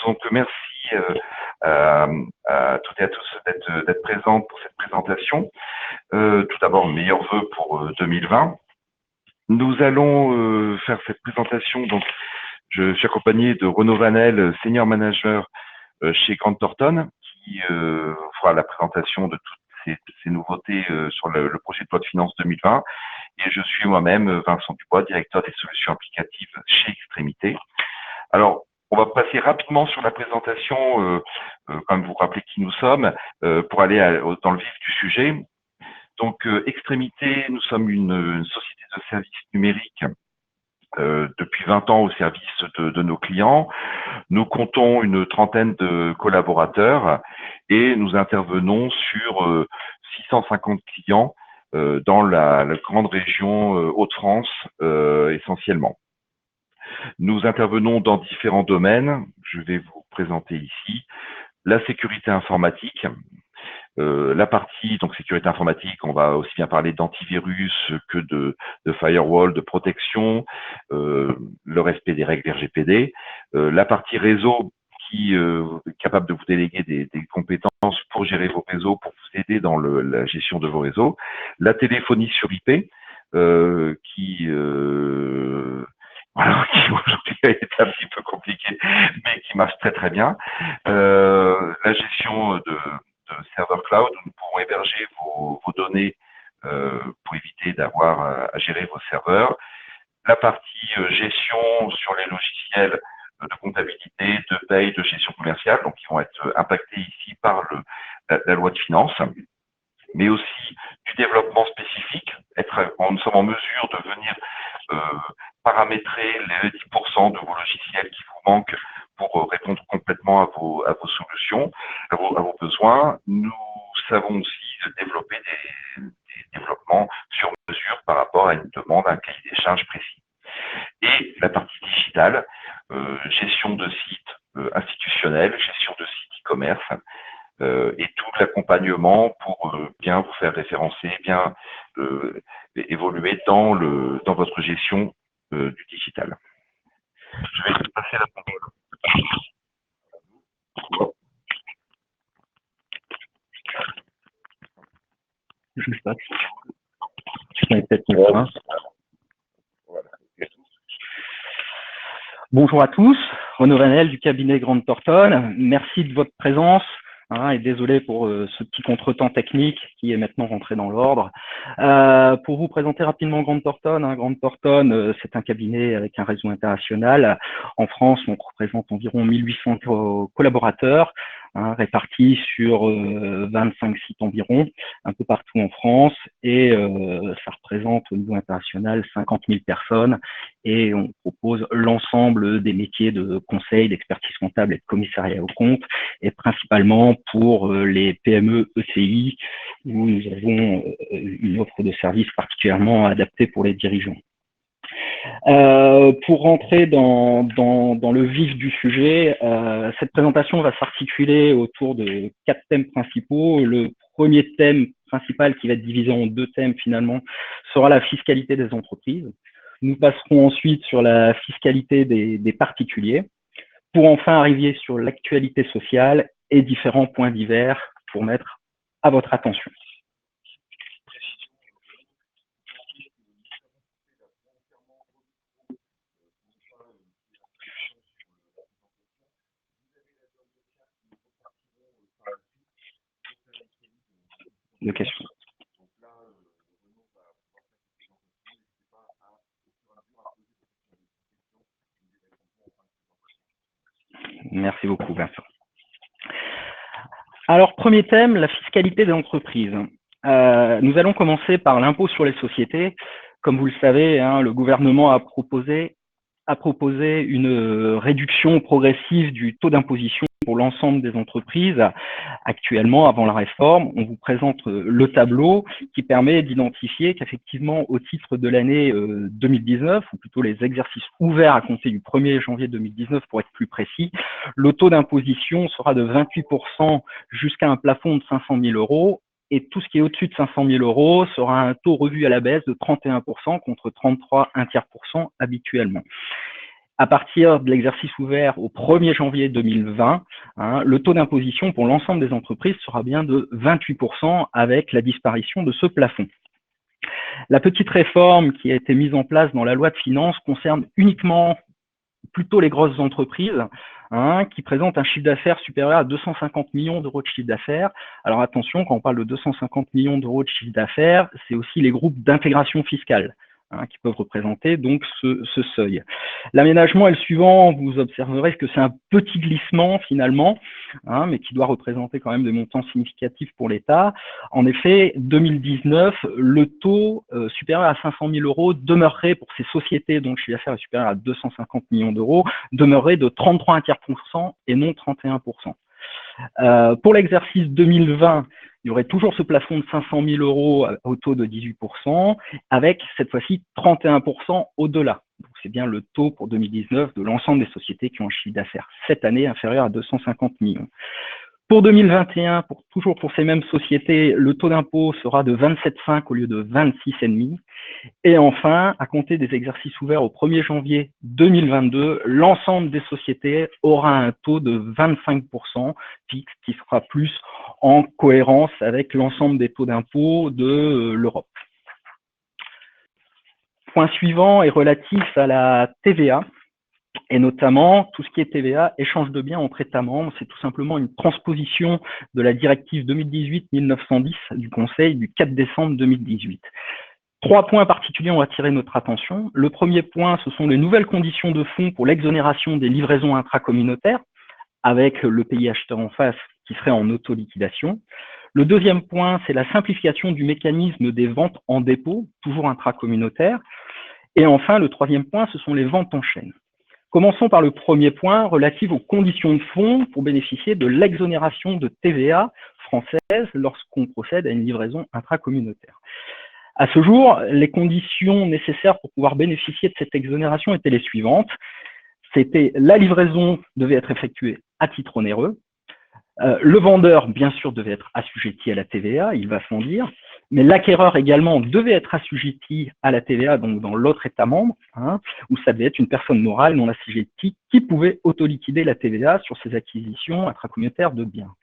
Donc merci à, à toutes et à tous d'être présents pour cette présentation. Tout d'abord, meilleurs vœux pour 2020. Nous allons faire cette présentation. Donc, je suis accompagné de Renaud Vanel, senior manager chez Grant Thornton, qui fera la présentation de toutes ces nouveautés sur le projet de loi de finances 2020. Et je suis moi-même Vincent Dubois, directeur des solutions applicatives chez Extrémité. Alors, on va passer rapidement sur la présentation, quand même vous rappeler qui nous sommes, pour aller dans le vif du sujet. Donc, Extrémité, nous sommes une société de services numériques depuis 20 ans au service de nos clients. Nous comptons une trentaine de collaborateurs et nous intervenons sur 650 clients dans la grande région Hauts-de-France essentiellement. Nous intervenons dans différents domaines. Je vais vous présenter ici la sécurité informatique. La partie donc sécurité informatique, on va aussi bien parler d'antivirus que de firewall, de protection, le respect des règles RGPD. La partie réseau qui est capable de vous déléguer des compétences pour gérer vos réseaux, pour vous aider dans la gestion de vos réseaux. La téléphonie sur IP qui voilà, qui aujourd'hui est un petit peu compliqué, mais qui marche très très bien. La gestion de serveur cloud où nous pourrons héberger vos données pour éviter d'avoir à gérer vos serveurs. La partie gestion sur les logiciels de comptabilité, de paye, de gestion commerciale, donc qui vont être impactés ici par la loi de finances, mais aussi du développement spécifique. Nous sommes en mesure de venir paramétrer les 10% de vos logiciels qui vous manquent pour répondre complètement à vos solutions, à vos besoins. Nous savons aussi développer des développements sur mesure par rapport à une demande, à un cahier des charges précis. Et la partie digitale, gestion de sites institutionnels, gestion de sites e-commerce, et tout l'accompagnement pour bien vous faire référencer, bien évoluer dans votre gestion du digital. Je vais passer la parole. Je ne sais pas. Je connais peut-être mon point. Bonjour à tous, Renaud Vanel du cabinet Grant Thornton. Merci de votre présence. Et désolé pour ce petit contretemps technique qui est maintenant rentré dans l'ordre. Pour vous présenter rapidement Grant Thornton, Grant Thornton, c'est un cabinet avec un réseau international. En France, on représente environ 1800 collaborateurs, répartis sur 25 sites environ, un peu partout en France, et ça représente au niveau international 50 000 personnes, et on propose l'ensemble des métiers de conseil, d'expertise comptable et de commissariat aux comptes, et principalement pour les PME ETI, où nous avons une offre de services particulièrement adaptée pour les dirigeants. Pour rentrer dans le vif du sujet, cette présentation va s'articuler autour de 4 thèmes principaux. Le premier thème principal, qui va être divisé en 2 thèmes finalement, sera la fiscalité des entreprises. Nous passerons ensuite sur la fiscalité des particuliers, pour enfin arriver sur l'actualité sociale et différents points divers pour mettre à votre attention. De questions. Merci beaucoup, Vincent. Alors, premier thème, la fiscalité des entreprises. Nous allons commencer par l'impôt sur les sociétés. Comme vous le savez, le gouvernement a proposé une réduction progressive du taux d'imposition pour l'ensemble des entreprises. Actuellement, avant la réforme, on vous présente le tableau qui permet d'identifier qu'effectivement, au titre de l'année 2019, ou plutôt les exercices ouverts à compter du 1er janvier 2019 pour être plus précis, le taux d'imposition sera de 28% jusqu'à un plafond de 500 000 euros. Et tout ce qui est au-dessus de 500 000 euros sera un taux revu à la baisse de 31% contre 33,1% habituellement. À partir de l'exercice ouvert au 1er janvier 2020, le taux d'imposition pour l'ensemble des entreprises sera bien de 28% avec la disparition de ce plafond. La petite réforme qui a été mise en place dans la loi de finances concerne uniquement plutôt les grosses entreprises qui présentent un chiffre d'affaires supérieur à 250 millions d'euros de chiffre d'affaires. Alors attention, quand on parle de 250 millions d'euros de chiffre d'affaires, c'est aussi les groupes d'intégration fiscale qui peuvent représenter donc ce seuil. L'aménagement est le suivant, vous observerez que c'est un petit glissement finalement, mais qui doit représenter quand même des montants significatifs pour l'État. En effet, 2019, le taux supérieur à 500 000 euros demeurerait pour ces sociétés dont le chiffre d'affaires est supérieur à 250 millions d'euros, demeurerait de 33,25% et non 31%. Pour l'exercice 2020, il y aurait toujours ce plafond de 500 000 euros au taux de 18%, avec cette fois-ci 31% au-delà. C'est bien le taux pour 2019 de l'ensemble des sociétés qui ont un chiffre d'affaires cette année inférieur à 250 millions. Pour 2021, toujours pour ces mêmes sociétés, le taux d'impôt sera de 27,5 au lieu de 26,5. Et enfin, à compter des exercices ouverts au 1er janvier 2022, l'ensemble des sociétés aura un taux de 25% fixe qui sera plus en cohérence avec l'ensemble des taux d'impôt de l'Europe. Point suivant est relatif à la TVA. Et notamment, tout ce qui est TVA, échange de biens entre États membres, c'est tout simplement une transposition de la directive 2018-1910 du Conseil du 4 décembre 2018. 3 points particuliers ont attiré notre attention. Le premier point, ce sont les nouvelles conditions de fonds pour l'exonération des livraisons intracommunautaires, avec le pays acheteur en face qui serait en auto-liquidation. Le deuxième point, c'est la simplification du mécanisme des ventes en dépôt, toujours intracommunautaires. Et enfin, le troisième point, ce sont les ventes en chaîne. Commençons par le premier point relatif aux conditions de fonds pour bénéficier de l'exonération de TVA française lorsqu'on procède à une livraison intracommunautaire. À ce jour, les conditions nécessaires pour pouvoir bénéficier de cette exonération étaient les suivantes. C'était la livraison devait être effectuée à titre onéreux. Le vendeur, bien sûr, devait être assujetti à la TVA, il va sans dire, mais l'acquéreur également devait être assujetti à la TVA, donc dans l'autre État membre, où ça devait être une personne morale non assujettie qui pouvait autoliquider la TVA sur ses acquisitions intracommunautaires de biens.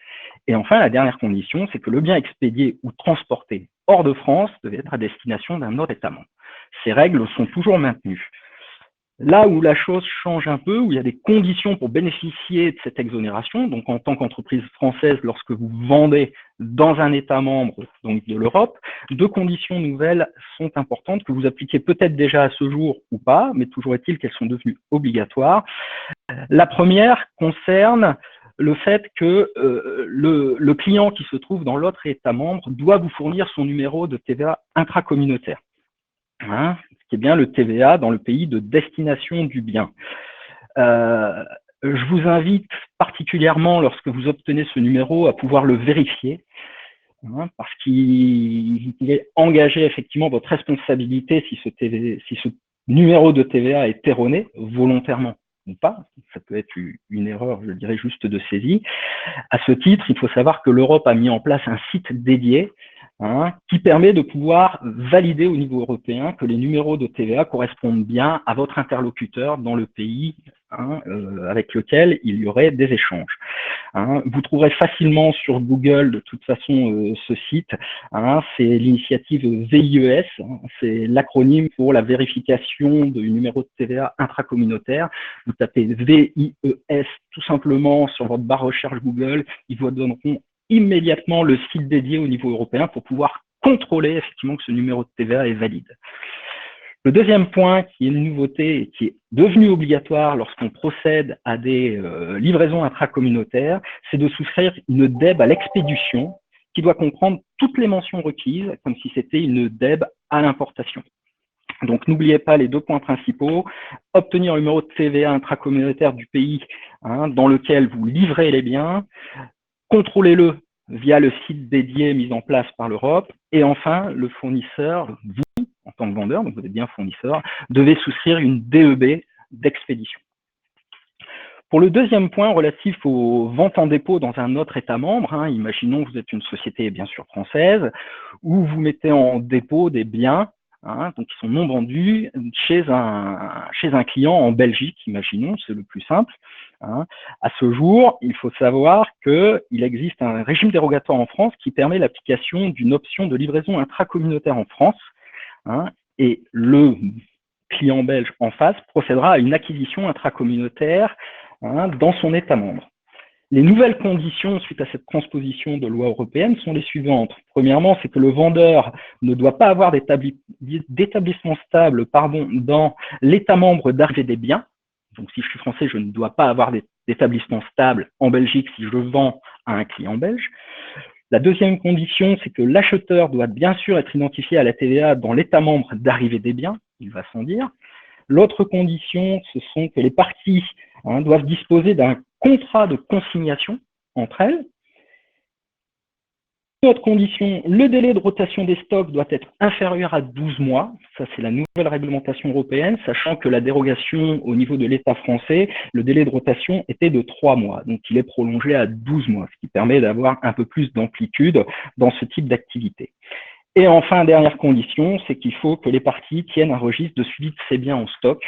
Et enfin, la dernière condition, c'est que le bien expédié ou transporté hors de France devait être à destination d'un autre État membre. Ces règles sont toujours maintenues. Là où la chose change un peu, où il y a des conditions pour bénéficier de cette exonération, donc en tant qu'entreprise française, lorsque vous vendez dans un État membre donc de l'Europe, 2 conditions nouvelles sont importantes que vous appliquez peut-être déjà à ce jour ou pas, mais toujours est-il qu'elles sont devenues obligatoires. La première concerne le fait que le client qui se trouve dans l'autre État membre doit vous fournir son numéro de TVA intracommunautaire. Qui est bien le TVA dans le pays de destination du bien. Je vous invite particulièrement, lorsque vous obtenez ce numéro, à pouvoir le vérifier, parce qu'il est engagé effectivement votre responsabilité si ce numéro de TVA est erroné, volontairement ou pas. Ça peut être une erreur, je dirais, juste de saisie. À ce titre, il faut savoir que l'Europe a mis en place un site dédié qui permet de pouvoir valider au niveau européen que les numéros de TVA correspondent bien à votre interlocuteur dans le pays avec lequel il y aurait des échanges. Vous trouverez facilement sur Google, de toute façon, ce site. C'est l'initiative VIES, c'est l'acronyme pour la vérification du numéro de TVA intracommunautaire. Vous tapez VIES tout simplement sur votre barre recherche Google, ils vous donneront immédiatement le site dédié au niveau européen pour pouvoir contrôler effectivement que ce numéro de TVA est valide. Le deuxième point qui est une nouveauté et qui est devenu obligatoire lorsqu'on procède à des livraisons intracommunautaires, c'est de souscrire une DEB à l'expédition qui doit comprendre toutes les mentions requises comme si c'était une DEB à l'importation. Donc, n'oubliez pas les 2 points principaux, obtenir le numéro de TVA intracommunautaire du pays dans lequel vous livrez les biens, contrôlez-le via le site dédié mis en place par l'Europe. Et enfin, le fournisseur, vous, en tant que vendeur, donc vous êtes bien fournisseur, devez souscrire une DEB d'expédition. Pour le deuxième point relatif aux ventes en dépôt dans un autre État membre, imaginons que vous êtes une société bien sûr française, où vous mettez en dépôt des biens donc qui sont non vendus chez un client en Belgique, imaginons, c'est le plus simple. À ce jour, il faut savoir qu'il existe un régime dérogatoire en France qui permet l'application d'une option de livraison intracommunautaire en France, et le client belge en face procédera à une acquisition intracommunautaire dans son État membre. Les nouvelles conditions suite à cette transposition de loi européenne sont les suivantes. Premièrement, c'est que le vendeur ne doit pas avoir d'établissement stable dans l'État membre d'arrivée des biens. Donc, si je suis français, je ne dois pas avoir d'établissement stable en Belgique si je vends à un client belge. La deuxième condition, c'est que l'acheteur doit bien sûr être identifié à la TVA dans l'État membre d'arrivée des biens, il va sans dire. L'autre condition, ce sont que les parties doivent disposer d'un contrat de consignation entre elles. Autre condition, le délai de rotation des stocks doit être inférieur à 12 mois. Ça, c'est la nouvelle réglementation européenne, sachant que la dérogation au niveau de l'État français, le délai de rotation était de 3 mois. Donc, il est prolongé à 12 mois, ce qui permet d'avoir un peu plus d'amplitude dans ce type d'activité. Et enfin, dernière condition, c'est qu'il faut que les parties tiennent un registre de suivi de ces biens en stock,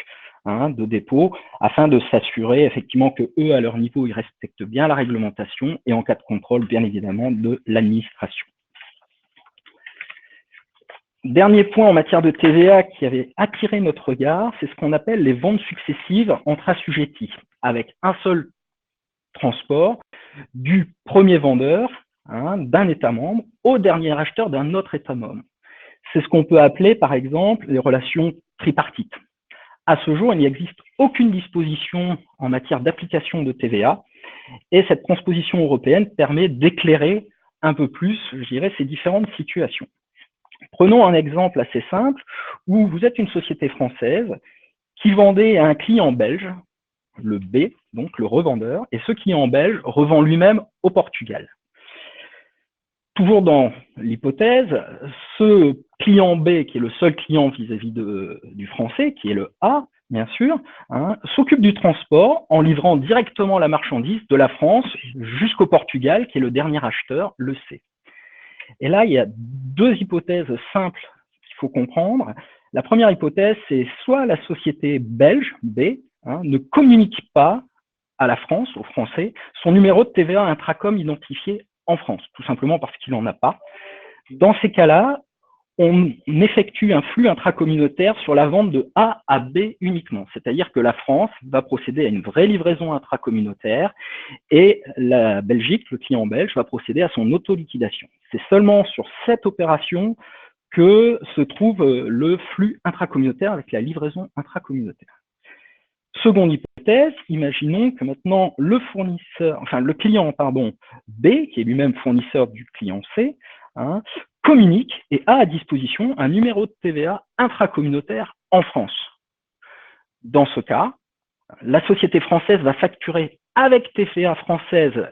de dépôt, afin de s'assurer effectivement que eux, à leur niveau, ils respectent bien la réglementation et en cas de contrôle, bien évidemment, de l'administration. Dernier point en matière de TVA qui avait attiré notre regard, c'est ce qu'on appelle les ventes successives entre assujettis, avec un seul transport du premier vendeur d'un État membre au dernier acheteur d'un autre État membre. C'est ce qu'on peut appeler, par exemple, les relations tripartites. À ce jour, il n'existe aucune disposition en matière d'application de TVA et cette transposition européenne permet d'éclairer un peu plus, je dirais, ces différentes situations. Prenons un exemple assez simple où vous êtes une société française qui vendait à un client belge, le B, donc le revendeur, et ce client belge revend lui-même au Portugal. Toujours dans l'hypothèse, ce client B, qui est le seul client vis-à-vis du français, qui est le A, bien sûr, s'occupe du transport en livrant directement la marchandise de la France jusqu'au Portugal, qui est le dernier acheteur, le C. Et là, il y a deux hypothèses simples qu'il faut comprendre. La première hypothèse, c'est soit la société belge, B, ne communique pas à la France, aux Français, son numéro de TVA intracom identifié en France, tout simplement parce qu'il n'en a pas. Dans ces cas-là, on effectue un flux intracommunautaire sur la vente de A à B uniquement, c'est-à-dire que la France va procéder à une vraie livraison intracommunautaire et la Belgique, le client belge, va procéder à son autoliquidation. C'est seulement sur cette opération que se trouve le flux intracommunautaire avec la livraison intracommunautaire. Seconde hypothèse, imaginons que maintenant le client B, qui est lui-même fournisseur du client C, communique et a à disposition un numéro de TVA intracommunautaire en France. Dans ce cas, la société française va facturer avec TVA française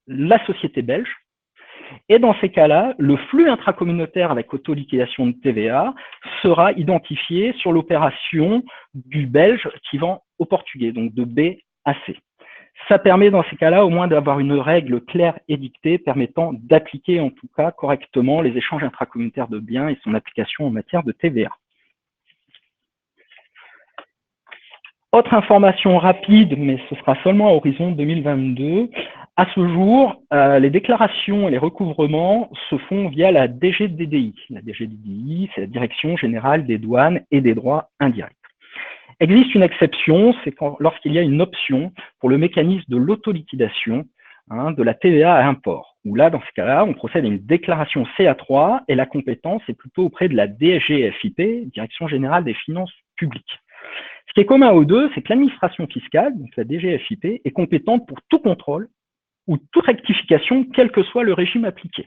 la société belge. Et dans ces cas-là, le flux intracommunautaire avec autoliquidation de TVA sera identifié sur l'opération du belge qui vend au portugais, donc de B à C. Ça permet dans ces cas-là au moins d'avoir une règle claire édictée permettant d'appliquer en tout cas correctement les échanges intracommunautaires de biens et son application en matière de TVA. Autre information rapide, mais ce sera seulement à horizon 2022. À ce jour, les déclarations et les recouvrements se font via la DGDDI. La DGDDI, c'est la Direction Générale des Douanes et des Droits Indirects. Existe une exception, c'est lorsqu'il y a une option pour le mécanisme de l'autoliquidation de la TVA à import, où là, dans ce cas-là, on procède à une déclaration CA3 et la compétence est plutôt auprès de la DGFiP, Direction Générale des Finances Publiques. Ce qui est commun aux deux, c'est que l'administration fiscale, donc la DGFiP, est compétente pour tout contrôle ou toute rectification, quel que soit le régime appliqué.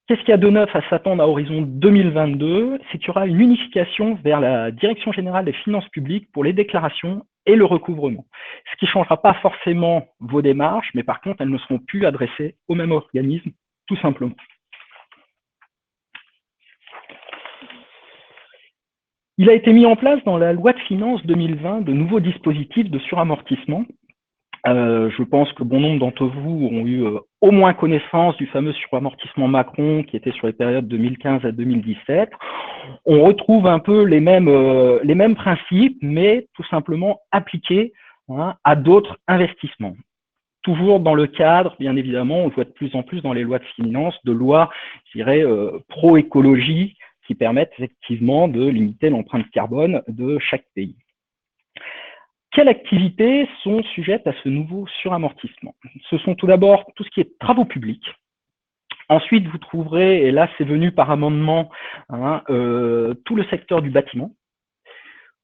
Qu'est-ce qu'il y a de neuf à s'attendre à horizon 2022? C'est qu'il y aura une unification vers la Direction Générale des Finances Publiques pour les déclarations et le recouvrement. Ce qui ne changera pas forcément vos démarches, mais par contre, elles ne seront plus adressées au même organisme, tout simplement. Il a été mis en place dans la loi de finances 2020 de nouveaux dispositifs de suramortissement Je pense que bon nombre d'entre vous ont eu au moins connaissance du fameux suramortissement Macron qui était sur les périodes 2015 à 2017. On retrouve un peu les mêmes principes, mais tout simplement appliqués à d'autres investissements. Toujours dans le cadre, bien évidemment, on le voit de plus en plus dans les lois de finances, de lois, je dirais, pro-écologie, qui permettent effectivement de limiter l'empreinte carbone de chaque pays. Quelles activités sont sujettes à ce nouveau suramortissement? Ce sont tout d'abord tout ce qui est travaux publics. Ensuite, vous trouverez, et là c'est venu par amendement, tout le secteur du bâtiment.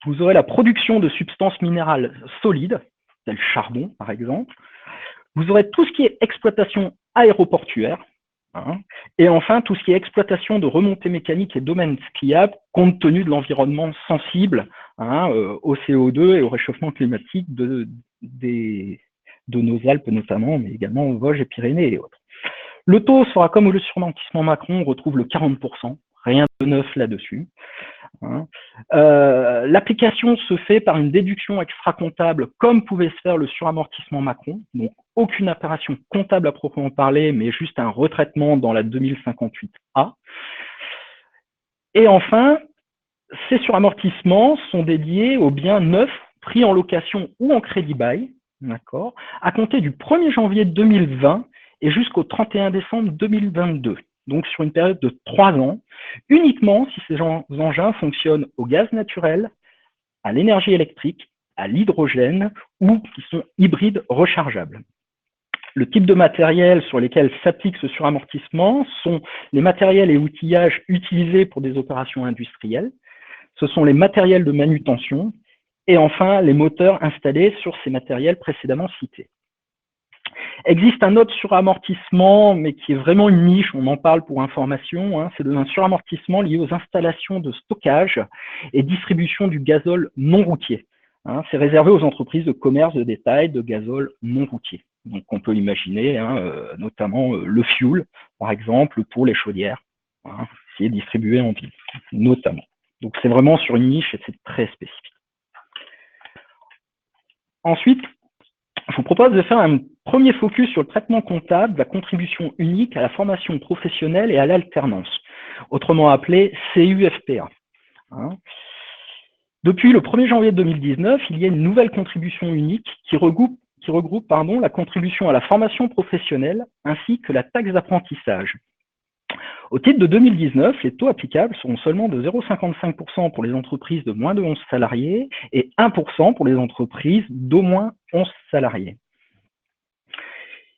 Vous aurez la production de substances minérales solides, tel charbon par exemple. Vous aurez tout ce qui est exploitation aéroportuaire. Et enfin, tout ce qui est exploitation de remontées mécaniques et domaines skiables, compte tenu de l'environnement sensible au CO2 et au réchauffement climatique de nos Alpes notamment, mais également aux Vosges et Pyrénées et autres. Le taux sera comme le suramortissement Macron, on retrouve le 40%, rien de neuf là-dessus. L'application se fait par une déduction extra-comptable comme pouvait se faire le suramortissement Macron, donc aucune opération comptable à proprement parler, mais juste un retraitement dans la 2058A. Et enfin, ces suramortissements sont dédiés aux biens neufs pris en location ou en crédit bail, d'accord, à compter du 1er janvier 2020 et jusqu'au 31 décembre 2022. Donc sur une période de 3 ans, uniquement si ces engins fonctionnent au gaz naturel, à l'énergie électrique, à l'hydrogène ou qui sont hybrides rechargeables. Le type de matériel sur lesquels s'applique ce suramortissement sont les matériels et outillages utilisés pour des opérations industrielles, ce sont les matériels de manutention et enfin les moteurs installés sur ces matériels précédemment cités. Existe un autre suramortissement, mais qui est vraiment une niche, on en parle pour information, c'est un suramortissement lié aux installations de stockage et distribution du gazole non routier. C'est réservé aux entreprises de commerce de détail de gazole non routier. Donc on peut imaginer notamment le fuel, par exemple, pour les chaudières, qui est distribué en ville, notamment. Donc c'est vraiment sur une niche et c'est très spécifique. Ensuite, je vous propose de faire un premier focus sur le traitement comptable de la contribution unique à la formation professionnelle et à l'alternance, autrement appelé CUFPA. Depuis le 1er janvier 2019, il y a une nouvelle contribution unique qui regroupe la contribution à la formation professionnelle ainsi que la taxe d'apprentissage. Au titre de 2019, les taux applicables seront seulement de 0,55% pour les entreprises de moins de 11 salariés et 1% pour les entreprises d'au moins 11 salariés.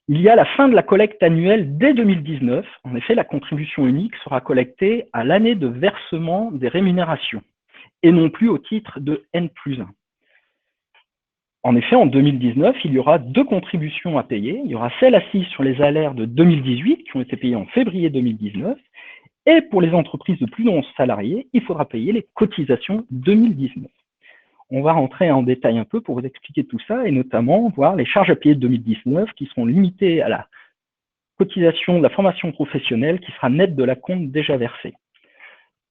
Il y a la fin de la collecte annuelle dès 2019. En effet, la contribution unique sera collectée à l'année de versement des rémunérations et non plus au titre de N+1. En effet, en 2019, il y aura 2 contributions à payer. Il y aura celle assise sur les salaires de 2018 qui ont été payées en février 2019. Et pour les entreprises de plus de 11 salariés, il faudra payer les cotisations 2019. On va rentrer en détail un peu pour vous expliquer tout ça et notamment voir les charges à payer de 2019 qui seront limitées à la cotisation de la formation professionnelle qui sera nette de l'acompte déjà versé.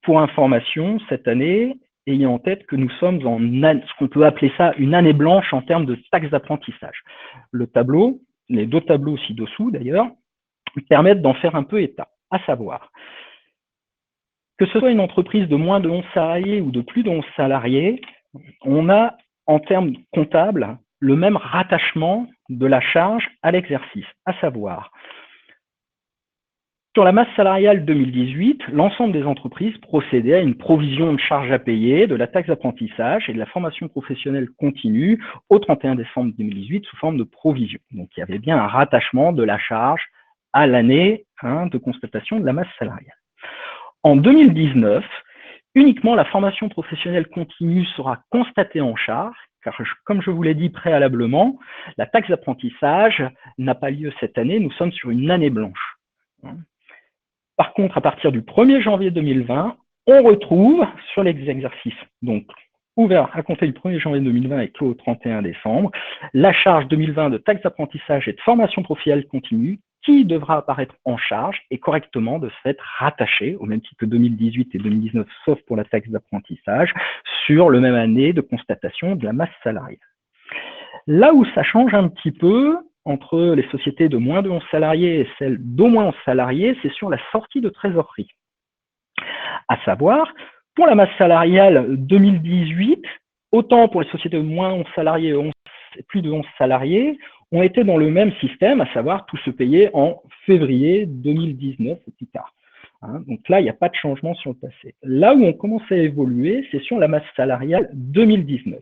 Pour information, cette année, ayez en tête que nous sommes en ce qu'on peut appeler ça une année blanche en termes de taxe d'apprentissage. Le tableau, les 2 tableaux ci-dessous d'ailleurs, permettent d'en faire un peu état, à savoir que ce soit une entreprise de moins de 11 salariés ou de plus de 11 salariés, on a en termes comptables le même rattachement de la charge à l'exercice, à savoir sur la masse salariale 2018, l'ensemble des entreprises procédaient à une provision de charges à payer, de la taxe d'apprentissage et de la formation professionnelle continue au 31 décembre 2018 sous forme de provision. Donc il y avait bien un rattachement de la charge à l'année de constatation de la masse salariale. En 2019, uniquement la formation professionnelle continue sera constatée en charge, car comme je vous l'ai dit préalablement, la taxe d'apprentissage n'a pas lieu cette année, nous sommes sur une année blanche. Par contre, à partir du 1er janvier 2020, on retrouve sur les exercices, donc ouvert à compter du 1er janvier 2020 et clos au 31 décembre, la charge 2020 de taxe d'apprentissage et de formation professionnelle continue qui devra apparaître en charge et correctement de ce fait rattaché, au même titre que 2018 et 2019, sauf pour la taxe d'apprentissage, sur le même année de constatation de la masse salariale. Là où ça change un petit peu entre les sociétés de moins de 11 salariés et celles d'au moins 11 salariés, c'est sur la sortie de trésorerie. À savoir, pour la masse salariale 2018, autant pour les sociétés de moins de 11 salariés et plus de 11 salariés, ont été dans le même système, à savoir tout se payer en février 2019 ou plus tard. Donc là, il n'y a pas de changement sur le passé. Là où on commence à évoluer, c'est sur la masse salariale 2019.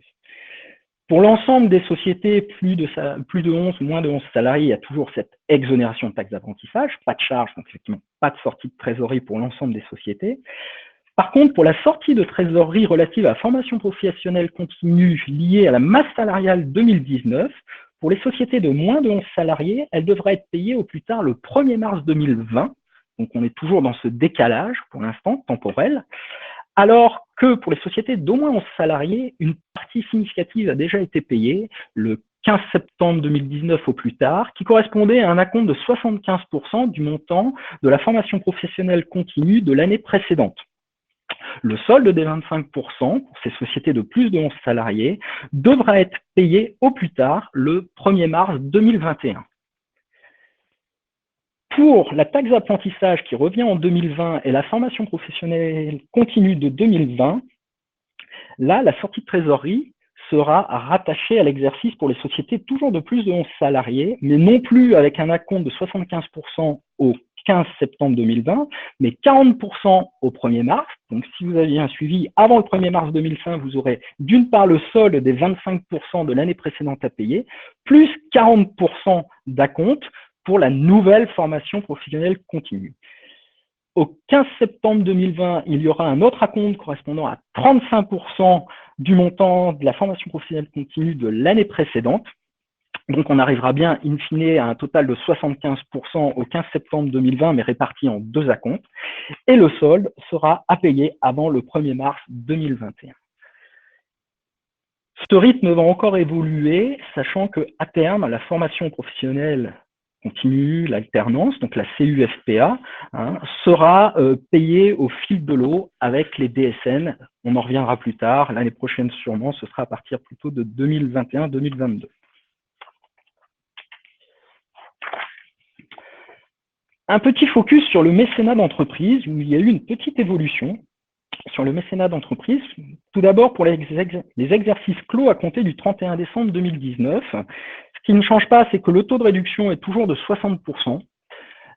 Pour l'ensemble des sociétés plus de 11 ou moins de 11 salariés, il y a toujours cette exonération de taxes d'apprentissage, pas de charge, donc effectivement pas de sortie de trésorerie pour l'ensemble des sociétés. Par contre, pour la sortie de trésorerie relative à la formation professionnelle continue liée à la masse salariale 2019, pour les sociétés de moins de 11 salariés, elle devra être payée au plus tard le 1er mars 2020. Donc, on est toujours dans ce décalage, pour l'instant, temporel. Alors que pour les sociétés d'au moins 11 salariés, une partie significative a déjà été payée le 15 septembre 2019 au plus tard, qui correspondait à un acompte de 75% du montant de la formation professionnelle continue de l'année précédente. Le solde des 25% pour ces sociétés de plus de 11 salariés devra être payé au plus tard le 1er mars 2021. Pour la taxe d'apprentissage qui revient en 2020 et la formation professionnelle continue de 2020, là, la sortie de trésorerie sera rattachée à l'exercice pour les sociétés toujours de plus de 11 salariés, mais non plus avec un acompte de 75% au 15 septembre 2020, mais 40% au 1er mars. Donc, si vous aviez un suivi avant le 1er mars 2005, vous aurez d'une part le solde des 25% de l'année précédente à payer, plus 40% d'acompte pour la nouvelle formation professionnelle continue. Au 15 septembre 2020, il y aura un autre acompte correspondant à 35% du montant de la formation professionnelle continue de l'année précédente. Donc, on arrivera bien, in fine, à un total de 75% au 15 septembre 2020, mais réparti en deux acomptes. Et le solde sera à payer avant le 1er mars 2021. Ce rythme va encore évoluer, sachant qu'à terme, la formation professionnelle continue, l'alternance, donc la CUFPA, sera payée au fil de l'eau avec les DSN. On en reviendra plus tard. L'année prochaine, sûrement, ce sera à partir plutôt de 2021-2022. Un petit focus sur le mécénat d'entreprise, où il y a eu une petite évolution sur le mécénat d'entreprise. Tout d'abord, pour les exercices clos à compter du 31 décembre 2019, ce qui ne change pas, c'est que le taux de réduction est toujours de 60%.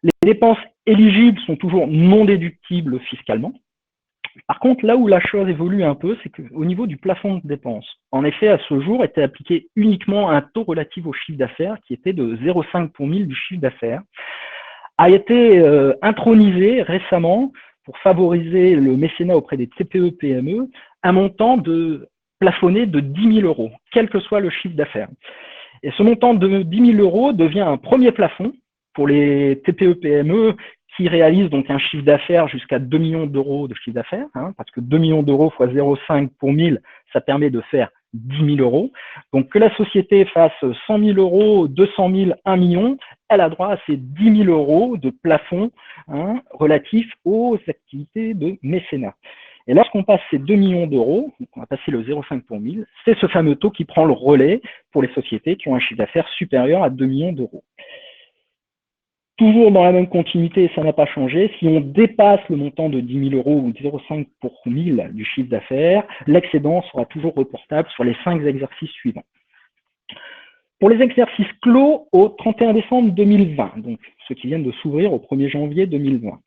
Les dépenses éligibles sont toujours non déductibles fiscalement. Par contre, là où la chose évolue un peu, c'est qu'au niveau du plafond de dépenses, en effet, à ce jour, était appliqué uniquement un taux relatif au chiffre d'affaires qui était de 0,5 pour 1000 du chiffre d'affaires, a été intronisé récemment pour favoriser le mécénat auprès des TPE-PME, un montant plafonné de 10 000 euros, quel que soit le chiffre d'affaires. Et ce montant de 10 000 euros devient un premier plafond pour les TPE-PME qui réalisent donc un chiffre d'affaires jusqu'à 2 millions d'euros de chiffre d'affaires, parce que 2 millions d'euros fois 0,5 pour 1000, ça permet de faire 10 000 euros. Donc que la société fasse 100 000 euros, 200 000, 1 million, elle a droit à ces 10 000 euros de plafond relatifs aux activités de mécénat. Et lorsqu'on passe ces 2 millions d'euros, on va passer le 0,5 pour 1000, c'est ce fameux taux qui prend le relais pour les sociétés qui ont un chiffre d'affaires supérieur à 2 millions d'euros. Toujours dans la même continuité, ça n'a pas changé. Si on dépasse le montant de 10 000 euros ou 0,5 pour 1000 du chiffre d'affaires, l'excédent sera toujours reportable sur les 5 exercices suivants. Pour les exercices clos au 31 décembre 2020, donc ceux qui viennent de s'ouvrir au 1er janvier 2020,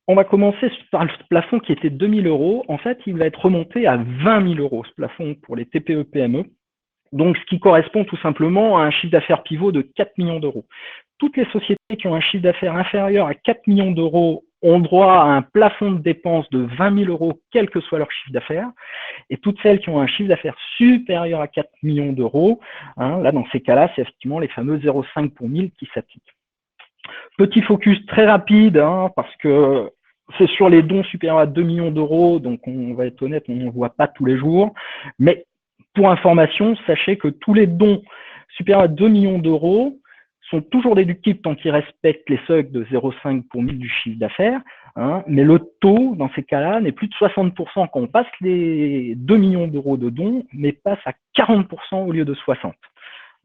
on va commencer par le plafond qui était 2 000 euros. En fait, il va être remonté à 20 000 euros, ce plafond pour les TPE-PME. Donc, ce qui correspond tout simplement à un chiffre d'affaires pivot de 4 millions d'euros. Toutes les sociétés qui ont un chiffre d'affaires inférieur à 4 millions d'euros ont droit à un plafond de dépenses de 20 000 euros, quel que soit leur chiffre d'affaires. Et toutes celles qui ont un chiffre d'affaires supérieur à 4 millions d'euros, là, dans ces cas-là, c'est effectivement les fameux 0,5 pour 1000 qui s'appliquent. Petit focus très rapide, parce que c'est sur les dons supérieurs à 2 millions d'euros, donc on va être honnête, on ne voit pas tous les jours. Mais pour information, sachez que tous les dons supérieurs à 2 millions d'euros sont toujours déductibles tant qu'ils respectent les seuils de 0,5 pour 1000 du chiffre d'affaires. hein, mais le taux, dans ces cas-là, n'est plus de 60% quand on passe les 2 millions d'euros de dons, mais passe à 40% au lieu de 60%.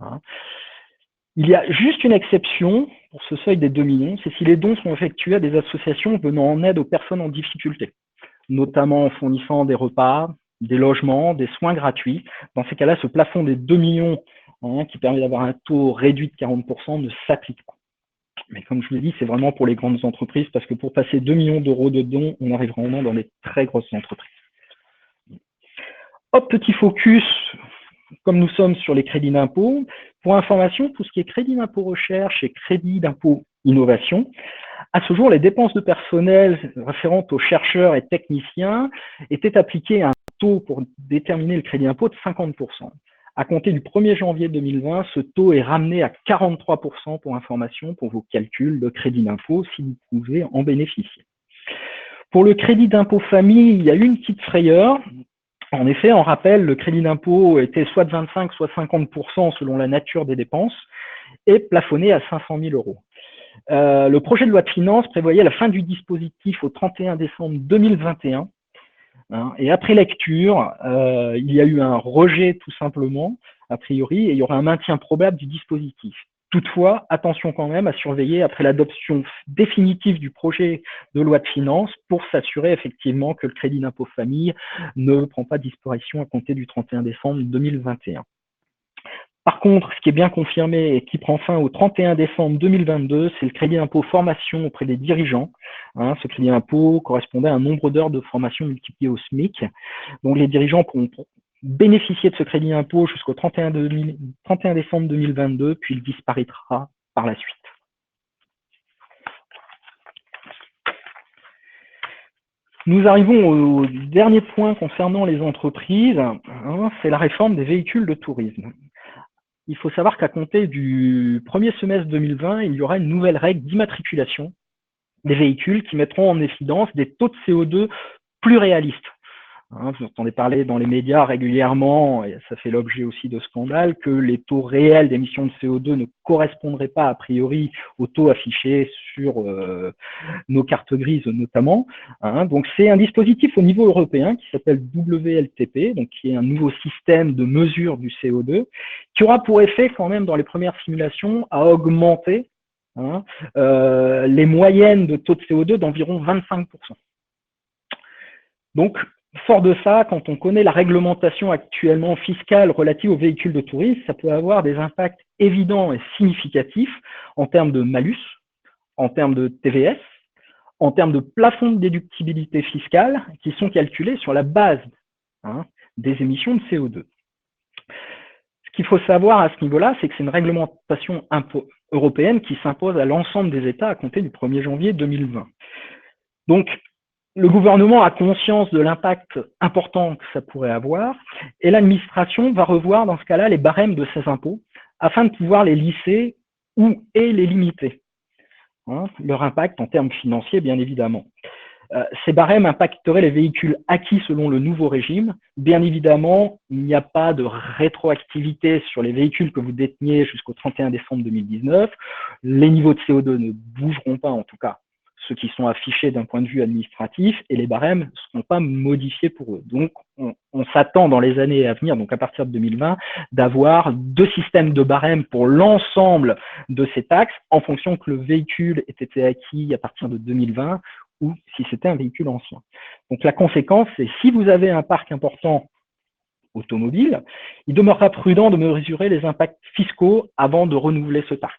Hein. Il y a juste une exception pour ce seuil des 2 millions, c'est si les dons sont effectués à des associations venant en aide aux personnes en difficulté, notamment en fournissant des repas, des logements, des soins gratuits. Dans ces cas-là, ce plafond des 2 millions, hein, qui permet d'avoir un taux réduit de 40%, ne s'applique pas. Mais comme je vous l'ai dit, c'est vraiment pour les grandes entreprises, parce que pour passer 2 millions d'euros de dons, on arrive vraiment dans les très grosses entreprises. Hop, petit focus, comme nous sommes sur les crédits d'impôt. Pour information, tout ce qui est crédit d'impôt recherche et crédit d'impôt innovation, à ce jour, les dépenses de personnel référentes aux chercheurs et techniciens étaient appliquées à un taux pour déterminer le crédit d'impôt de 50%. À compter du 1er janvier 2020, ce taux est ramené à 43% pour information pour vos calculs de crédit d'impôt si vous pouvez en bénéficier. Pour le crédit d'impôt famille, il y a eu une petite frayeur. En effet, en rappel, le crédit d'impôt était soit de 25, soit 50% selon la nature des dépenses et plafonné à 500 000 euros. Le projet de loi de finances prévoyait la fin du dispositif au 31 décembre 2021. Hein, et après lecture, il y a eu un rejet tout simplement, a priori, et il y aura un maintien probable du dispositif. Toutefois, attention quand même à surveiller après l'adoption définitive du projet de loi de finances pour s'assurer effectivement que le crédit d'impôt famille ne prend pas disparition à compter du 31 décembre 2021. Par contre, ce qui est bien confirmé et qui prend fin au 31 décembre 2022, c'est le crédit d'impôt formation auprès des dirigeants. Hein, ce crédit d'impôt correspondait à un nombre d'heures de formation multiplié au SMIC. Donc les dirigeants pourront bénéficier de ce crédit d'impôt jusqu'au 31 décembre 2022, puis il disparaîtra par la suite. Nous arrivons au dernier point concernant les entreprises, hein, c'est la réforme des véhicules de tourisme. Il faut savoir qu'à compter du premier semestre 2020, il y aura une nouvelle règle d'immatriculation des véhicules qui mettront en évidence des taux de CO2 plus réalistes. Vous entendez parler dans les médias régulièrement, et ça fait l'objet aussi de scandales, que les taux réels d'émissions de CO2 ne correspondraient pas a priori aux taux affichés sur nos cartes grises notamment. Donc c'est un dispositif au niveau européen qui s'appelle WLTP, donc qui est un nouveau système de mesure du CO2, qui aura pour effet quand même dans les premières simulations à augmenter les moyennes de taux de CO2 d'environ 25%. Donc, fort de ça, quand on connaît la réglementation actuellement fiscale relative aux véhicules de tourisme, ça peut avoir des impacts évidents et significatifs en termes de malus, en termes de TVS, en termes de plafond de déductibilité fiscale qui sont calculés sur la base des émissions de CO2. Ce qu'il faut savoir à ce niveau-là, c'est que c'est une réglementation européenne qui s'impose à l'ensemble des États à compter du 1er janvier 2020. Donc, le gouvernement a conscience de l'impact important que ça pourrait avoir et l'administration va revoir dans ce cas-là les barèmes de ces impôts afin de pouvoir les lisser ou et les limiter. Leur impact en termes financiers, bien évidemment. Ces barèmes impacteraient les véhicules acquis selon le nouveau régime. Bien évidemment, il n'y a pas de rétroactivité sur les véhicules que vous déteniez jusqu'au 31 décembre 2019. Les niveaux de CO2 ne bougeront pas, en tout cas, ceux qui sont affichés d'un point de vue administratif, et les barèmes ne seront pas modifiés pour eux. Donc, on s'attend dans les années à venir, donc à partir de 2020, d'avoir 2 systèmes de barèmes pour l'ensemble de ces taxes, en fonction que le véhicule ait été acquis à partir de 2020 ou si c'était un véhicule ancien. Donc, la conséquence, c'est si vous avez un parc important automobile, il demeurera prudent de mesurer les impacts fiscaux avant de renouveler ce parc,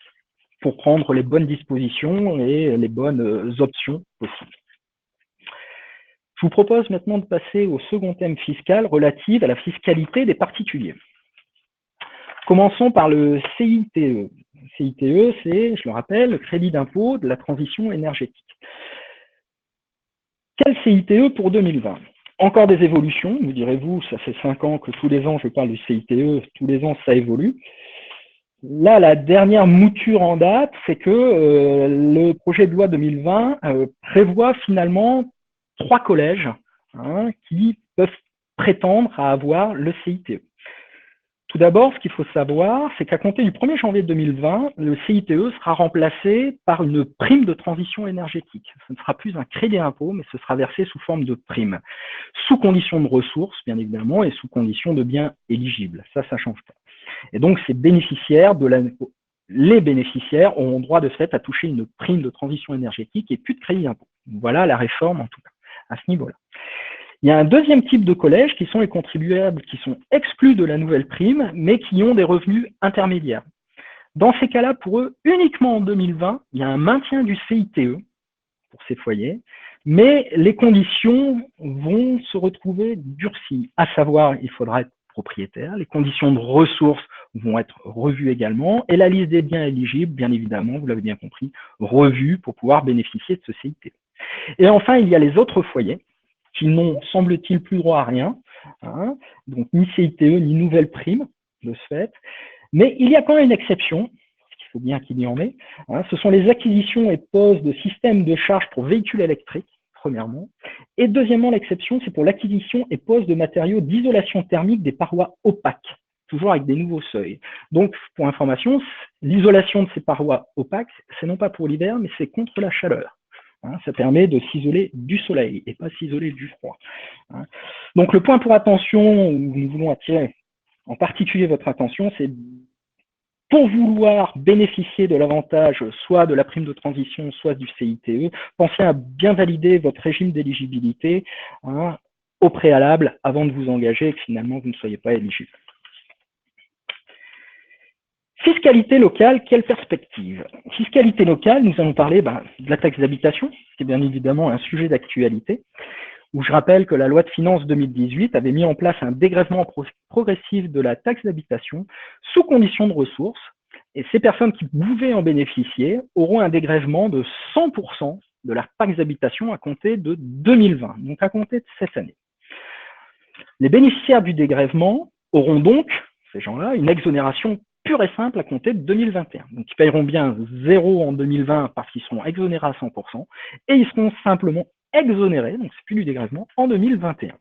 pour prendre les bonnes dispositions et les bonnes options possibles. Je vous propose maintenant de passer au second thème fiscal relatif à la fiscalité des particuliers. Commençons par le CITE. CITE, c'est, je le rappelle, le crédit d'impôt de la transition énergétique. Quel CITE pour 2020? Encore des évolutions, me direz-vous, ça fait 5 ans que tous les ans je parle du CITE, tous les ans ça évolue. Là, la dernière mouture en date, c'est que le projet de loi 2020 prévoit finalement 3 collèges qui peuvent prétendre à avoir le CITE. Tout d'abord, ce qu'il faut savoir, c'est qu'à compter du 1er janvier 2020, le CITE sera remplacé par une prime de transition énergétique. Ce ne sera plus un crédit impôt, mais ce sera versé sous forme de prime, sous condition de ressources, bien évidemment, et sous condition de biens éligibles. Ça change pas. Et donc, les bénéficiaires auront droit de fait à toucher une prime de transition énergétique et plus de crédit impôt. Voilà la réforme, en tout cas, à ce niveau-là. Il y a un deuxième type de collège qui sont les contribuables qui sont exclus de la nouvelle prime, mais qui ont des revenus intermédiaires. Dans ces cas-là, pour eux, uniquement en 2020, il y a un maintien du CITE pour ces foyers, mais les conditions vont se retrouver durcies. À savoir, il faudra être propriétaire, les conditions de ressources vont être revues également, et la liste des biens éligibles, bien évidemment, vous l'avez bien compris, revue pour pouvoir bénéficier de ce CITE. Et enfin, il y a les autres foyers, qui n'ont, semble-t-il, plus droit à rien, hein, donc ni CITE, ni nouvelle prime, de ce fait. Mais il y a quand même une exception, parce qu'il faut bien qu'il y en ait, hein, ce sont les acquisitions et poses de systèmes de charge pour véhicules électriques, premièrement. Et deuxièmement, l'exception, c'est pour l'acquisition et pose de matériaux d'isolation thermique des parois opaques, toujours avec des nouveaux seuils. Donc, pour information, l'isolation de ces parois opaques, c'est non pas pour l'hiver, mais c'est contre la chaleur. Ça permet de s'isoler du soleil et pas s'isoler du froid. Donc, le point pour attention où nous voulons attirer en particulier votre attention, c'est pour vouloir bénéficier de l'avantage soit de la prime de transition, soit du CITE, pensez à bien valider votre régime d'éligibilité au préalable avant de vous engager et que finalement vous ne soyez pas éligible. Fiscalité locale, quelle perspective? Fiscalité locale, nous allons parler de la taxe d'habitation, qui est bien évidemment un sujet d'actualité, où je rappelle que la loi de finances 2018 avait mis en place un dégrèvement progressif de la taxe d'habitation sous condition de ressources, et ces personnes qui pouvaient en bénéficier auront un dégrèvement de 100% de la taxe d'habitation à compter de 2020, donc à compter de cette année. Les bénéficiaires du dégrèvement auront donc, ces gens-là, une exonération pure et simple à compter de 2021. Donc, ils paieront bien 0 en 2020 parce qu'ils seront exonérés à 100% et ils seront simplement exonérés, donc c'est plus du dégrèvement, en 2021.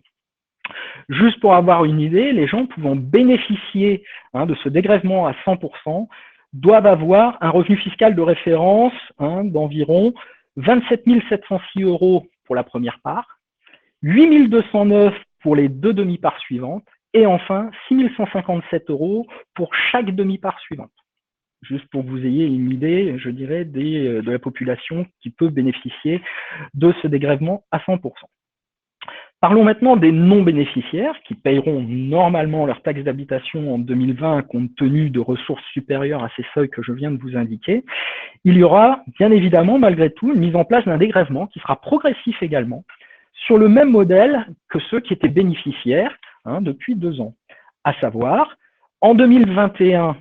Juste pour avoir une idée, les gens pouvant bénéficier de ce dégrèvement à 100% doivent avoir un revenu fiscal de référence d'environ 27 706 € pour la première part, 8 209 pour les deux demi-parts suivantes, et enfin 6 157 € pour chaque demi-part suivante. Juste pour que vous ayez une idée, je dirais, de la population qui peut bénéficier de ce dégrèvement à 100%. Parlons maintenant des non-bénéficiaires qui payeront normalement leur taxe d'habitation en 2020 compte tenu de ressources supérieures à ces seuils que je viens de vous indiquer. Il y aura bien évidemment malgré tout une mise en place d'un dégrèvement qui sera progressif également sur le même modèle que ceux qui étaient bénéficiaires depuis 2 ans. À savoir, en 2021,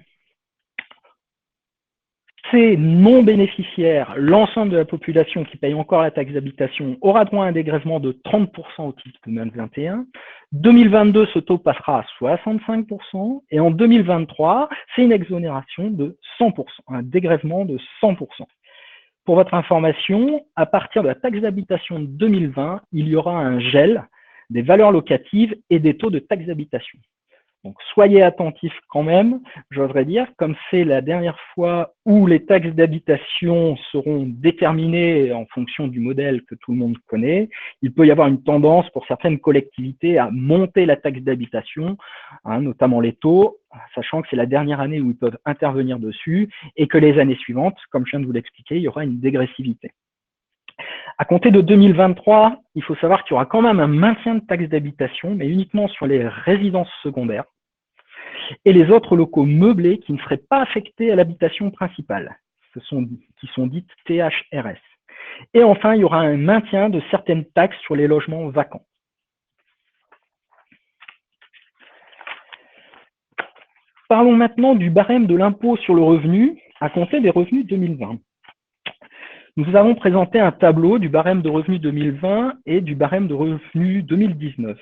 ces non-bénéficiaires, l'ensemble de la population qui paye encore la taxe d'habitation aura droit à un dégrèvement de 30% au titre de 2021. 2022, ce taux passera à 65%. Et en 2023, c'est une exonération de 100%, un dégrèvement de 100%. Pour votre information, à partir de la taxe d'habitation de 2020, il y aura un gel des valeurs locatives et des taux de taxe d'habitation. Donc, soyez attentifs quand même, j'oserais dire, comme c'est la dernière fois où les taxes d'habitation seront déterminées en fonction du modèle que tout le monde connaît, il peut y avoir une tendance pour certaines collectivités à monter la taxe d'habitation, notamment les taux, sachant que c'est la dernière année où ils peuvent intervenir dessus et que les années suivantes, comme je viens de vous l'expliquer, il y aura une dégressivité. À compter de 2023, il faut savoir qu'il y aura quand même un maintien de taxe d'habitation, mais uniquement sur les résidences secondaires et les autres locaux meublés qui ne seraient pas affectés à l'habitation principale, qui sont dites THRS. Et enfin, il y aura un maintien de certaines taxes sur les logements vacants. Parlons maintenant du barème de l'impôt sur le revenu à compter des revenus 2020. Nous avons présenté un tableau du barème de revenus 2020 et du barème de revenus 2019.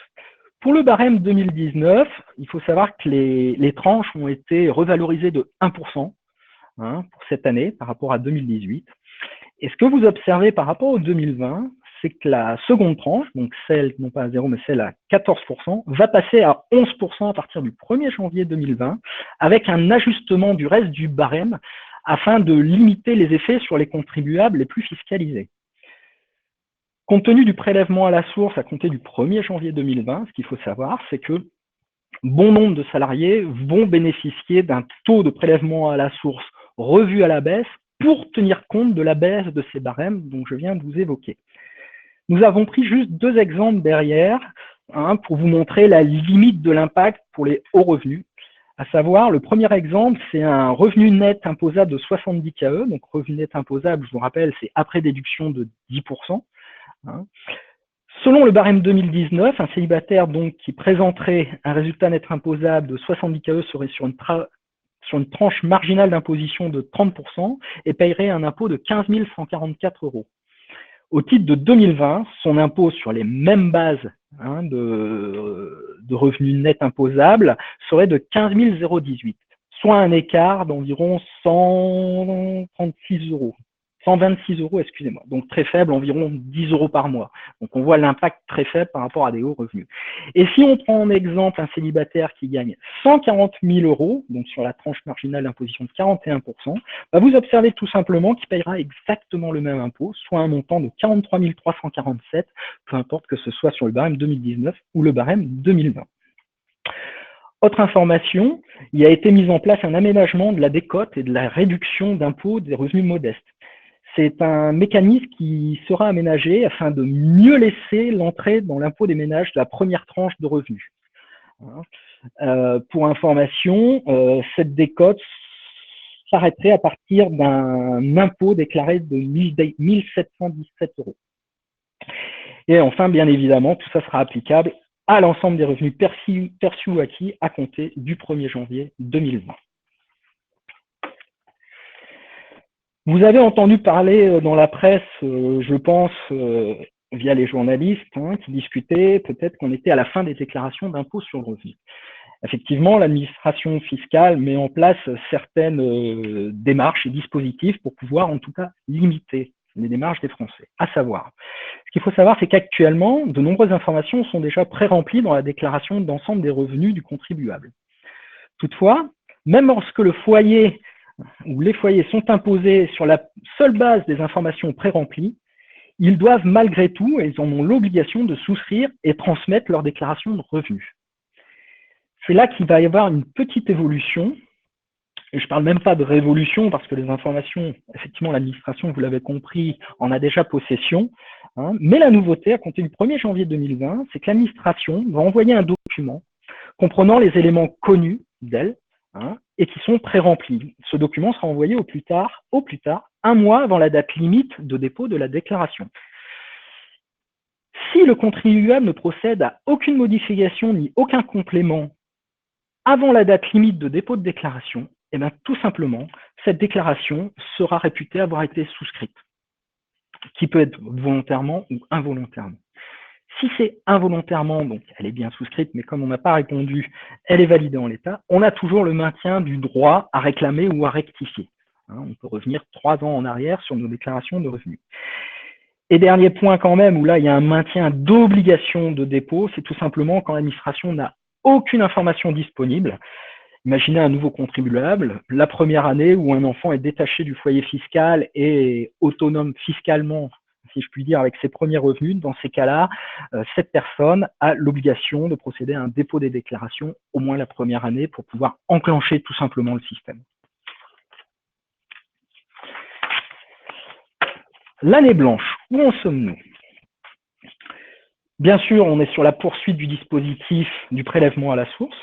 Pour le barème 2019, il faut savoir que les tranches ont été revalorisées de 1% pour cette année par rapport à 2018. Et ce que vous observez par rapport au 2020, c'est que la seconde tranche, donc celle non pas à 0 mais celle à 14%, va passer à 11% à partir du 1er janvier 2020, avec un ajustement du reste du barème afin de limiter les effets sur les contribuables les plus fiscalisés. Compte tenu du prélèvement à la source à compter du 1er janvier 2020, ce qu'il faut savoir, c'est que bon nombre de salariés vont bénéficier d'un taux de prélèvement à la source revu à la baisse pour tenir compte de la baisse de ces barèmes dont je viens de vous évoquer. Nous avons pris juste 2 exemples derrière pour vous montrer la limite de l'impact pour les hauts revenus. À savoir, le premier exemple, c'est un revenu net imposable de 70 KE. Donc, revenu net imposable, je vous rappelle, c'est après déduction de 10%. Selon le barème 2019, un célibataire donc qui présenterait un résultat net imposable de 70 KE serait sur une tranche marginale d'imposition de 30% et paierait un impôt de 15 144 €. Au titre de 2020, son impôt sur les mêmes bases de revenus nets imposables serait de 15 018, soit un écart d'environ 126 €. 126 €, excusez-moi, donc très faible, environ 10 € par mois. Donc on voit l'impact très faible par rapport à des hauts revenus. Et si on prend en exemple un célibataire qui gagne 140 000 €, donc sur la tranche marginale d'imposition de 41%, vous observez tout simplement qu'il payera exactement le même impôt, soit un montant de 43 347, peu importe que ce soit sur le barème 2019 ou le barème 2020. Autre information, il a été mis en place un aménagement de la décote et de la réduction d'impôt des revenus modestes. C'est un mécanisme qui sera aménagé afin de mieux laisser l'entrée dans l'impôt des ménages de la première tranche de revenus. Pour information, cette décote s'arrêterait à partir d'un impôt déclaré de 1 717 €. Et enfin, bien évidemment, tout ça sera applicable à l'ensemble des revenus perçus ou acquis à compter du 1er janvier 2020. Vous avez entendu parler dans la presse, je pense, via les journalistes, qui discutaient peut-être qu'on était à la fin des déclarations d'impôt sur le revenu. Effectivement, l'administration fiscale met en place certaines démarches et dispositifs pour pouvoir en tout cas limiter les démarches des Français. À savoir, ce qu'il faut savoir, c'est qu'actuellement, de nombreuses informations sont déjà pré-remplies dans la déclaration d'ensemble des revenus du contribuable. Toutefois, même lorsque le foyer où les foyers sont imposés sur la seule base des informations pré-remplies, ils doivent malgré tout, et ils en ont l'obligation de souscrire et transmettre leur déclaration de revenus. C'est là qu'il va y avoir une petite évolution, et je ne parle même pas de révolution parce que les informations, effectivement l'administration, vous l'avez compris, en a déjà possession, mais la nouveauté à compter du 1er janvier 2020, c'est que l'administration va envoyer un document comprenant les éléments connus d'elle, et qui sont pré-remplis. Ce document sera envoyé au plus tard, un mois avant la date limite de dépôt de la déclaration. Si le contribuable ne procède à aucune modification ni aucun complément avant la date limite de dépôt de déclaration, eh bien, tout simplement, cette déclaration sera réputée avoir été souscrite, qui peut être volontairement ou involontairement. Si c'est involontairement, donc elle est bien souscrite, mais comme on n'a pas répondu, elle est validée en l'état, on a toujours le maintien du droit à réclamer ou à rectifier. On peut revenir 3 ans en arrière sur nos déclarations de revenus. Et dernier point quand même, où là il y a un maintien d'obligation de dépôt, c'est tout simplement quand l'administration n'a aucune information disponible. Imaginez un nouveau contribuable, la première année où un enfant est détaché du foyer fiscal et autonome fiscalement, si je puis dire, avec ses premiers revenus. Dans ces cas-là, cette personne a l'obligation de procéder à un dépôt des déclarations au moins la première année pour pouvoir enclencher tout simplement le système. L'année blanche, où en sommes-nous? Bien sûr, on est sur la poursuite du dispositif du prélèvement à la source.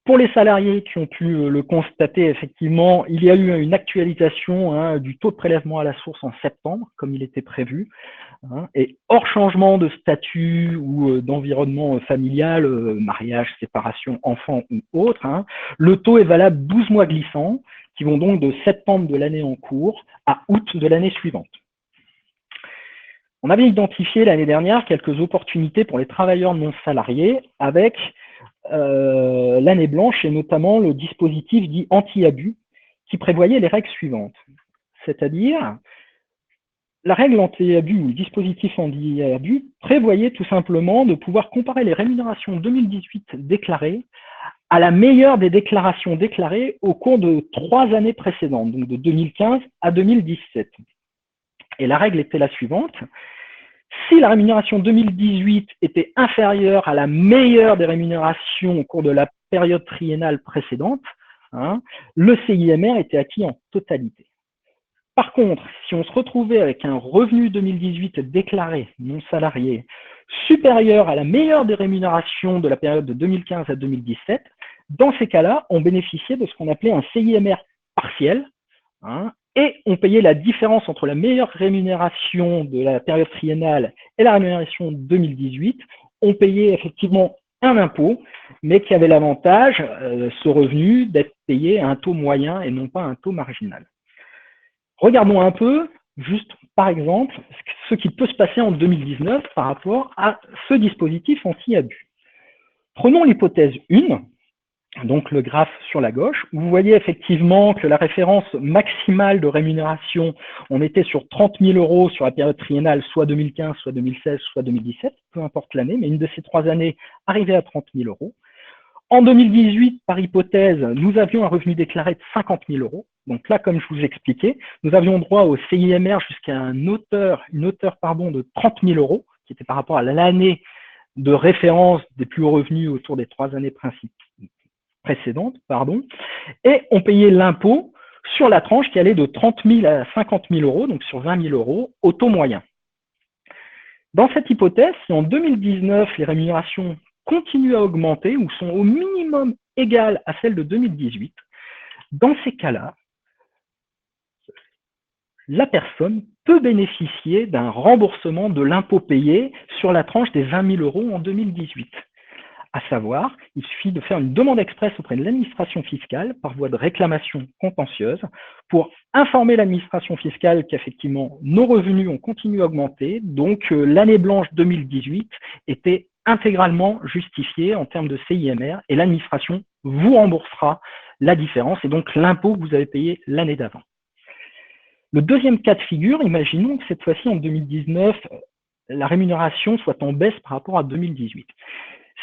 Pour les salariés qui ont pu le constater, effectivement, il y a eu une actualisation du taux de prélèvement à la source en septembre, comme il était prévu. Et hors changement de statut ou d'environnement familial, mariage, séparation, enfant ou autre, le taux est valable 12 mois glissants, qui vont donc de septembre de l'année en cours à août de l'année suivante. On avait identifié l'année dernière quelques opportunités pour les travailleurs non salariés avec l'année blanche et notamment le dispositif dit anti-abus qui prévoyait les règles suivantes. C'est-à-dire, la règle anti-abus ou le dispositif anti-abus prévoyait tout simplement de pouvoir comparer les rémunérations 2018 déclarées à la meilleure des déclarations déclarées au cours de 3 années précédentes, donc de 2015 à 2017. Et la règle était la suivante. Si la rémunération 2018 était inférieure à la meilleure des rémunérations au cours de la période triennale précédente, le CIMR était acquis en totalité. Par contre, si on se retrouvait avec un revenu 2018 déclaré, non salarié, supérieur à la meilleure des rémunérations de la période de 2015 à 2017, dans ces cas-là, on bénéficiait de ce qu'on appelait un CIMR partiel, et on payait la différence entre la meilleure rémunération de la période triennale et la rémunération 2018. On payait effectivement un impôt, mais qui avait l'avantage, ce revenu, d'être payé à un taux moyen et non pas à un taux marginal. Regardons un peu, juste par exemple, ce qui peut se passer en 2019 par rapport à ce dispositif anti-abus. Prenons l'hypothèse 1, donc le graphe sur la gauche. Vous voyez effectivement que la référence maximale de rémunération, on était sur 30 000 euros sur la période triennale, soit 2015, soit 2016, soit 2017, peu importe l'année, mais une de ces 3 années arrivait à 30 000 euros. En 2018, par hypothèse, nous avions un revenu déclaré de 50 000 euros. Donc là, comme je vous expliquais, nous avions droit au CIMR jusqu'à une hauteur de 30 000 euros, qui était par rapport à l'année de référence des plus hauts revenus autour des 3 années précédentes. Et on payait l'impôt sur la tranche qui allait de 30 000 à 50 000 euros, donc sur 20 000 euros, au taux moyen. Dans cette hypothèse, si en 2019, les rémunérations continuent à augmenter ou sont au minimum égales à celles de 2018, dans ces cas-là, la personne peut bénéficier d'un remboursement de l'impôt payé sur la tranche des 20 000 euros en 2018. À savoir, il suffit de faire une demande express auprès de l'administration fiscale par voie de réclamation contentieuse pour informer l'administration fiscale qu'effectivement nos revenus ont continué à augmenter, donc l'année blanche 2018 était intégralement justifiée en termes de CIMR et l'administration vous remboursera la différence et donc l'impôt que vous avez payé l'année d'avant. Le deuxième cas de figure, imaginons que cette fois-ci en 2019, la rémunération soit en baisse par rapport à 2018.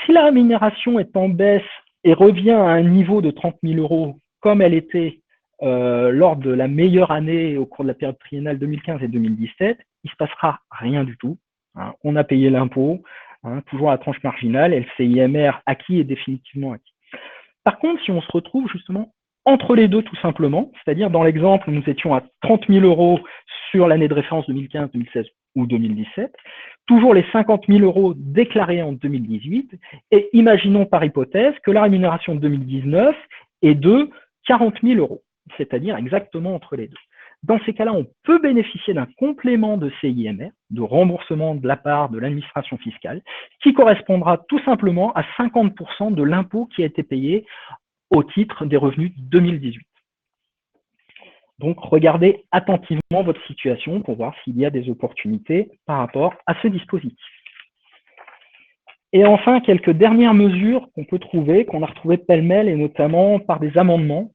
Si la rémunération est en baisse et revient à un niveau de 30 000 euros comme elle était lors de la meilleure année au cours de la période triennale 2015 et 2017, il ne se passera rien du tout. On a payé l'impôt, toujours à la tranche marginale, et le CIMR acquis est définitivement acquis. Par contre, si on se retrouve justement entre les deux tout simplement, c'est-à-dire dans l'exemple, nous étions à 30 000 euros sur l'année de référence 2015, 2016 ou 2017, toujours les 50 000 euros déclarés en 2018, et imaginons par hypothèse que la rémunération de 2019 est de 40 000 euros, c'est-à-dire exactement entre les deux. Dans ces cas-là, on peut bénéficier d'un complément de CIMR, de remboursement de la part de l'administration fiscale, qui correspondra tout simplement à 50% de l'impôt qui a été payé au titre des revenus 2018. Donc, regardez attentivement votre situation pour voir s'il y a des opportunités par rapport à ce dispositif. Et enfin, quelques dernières mesures qu'on peut trouver, qu'on a retrouvées pêle-mêle et notamment par des amendements.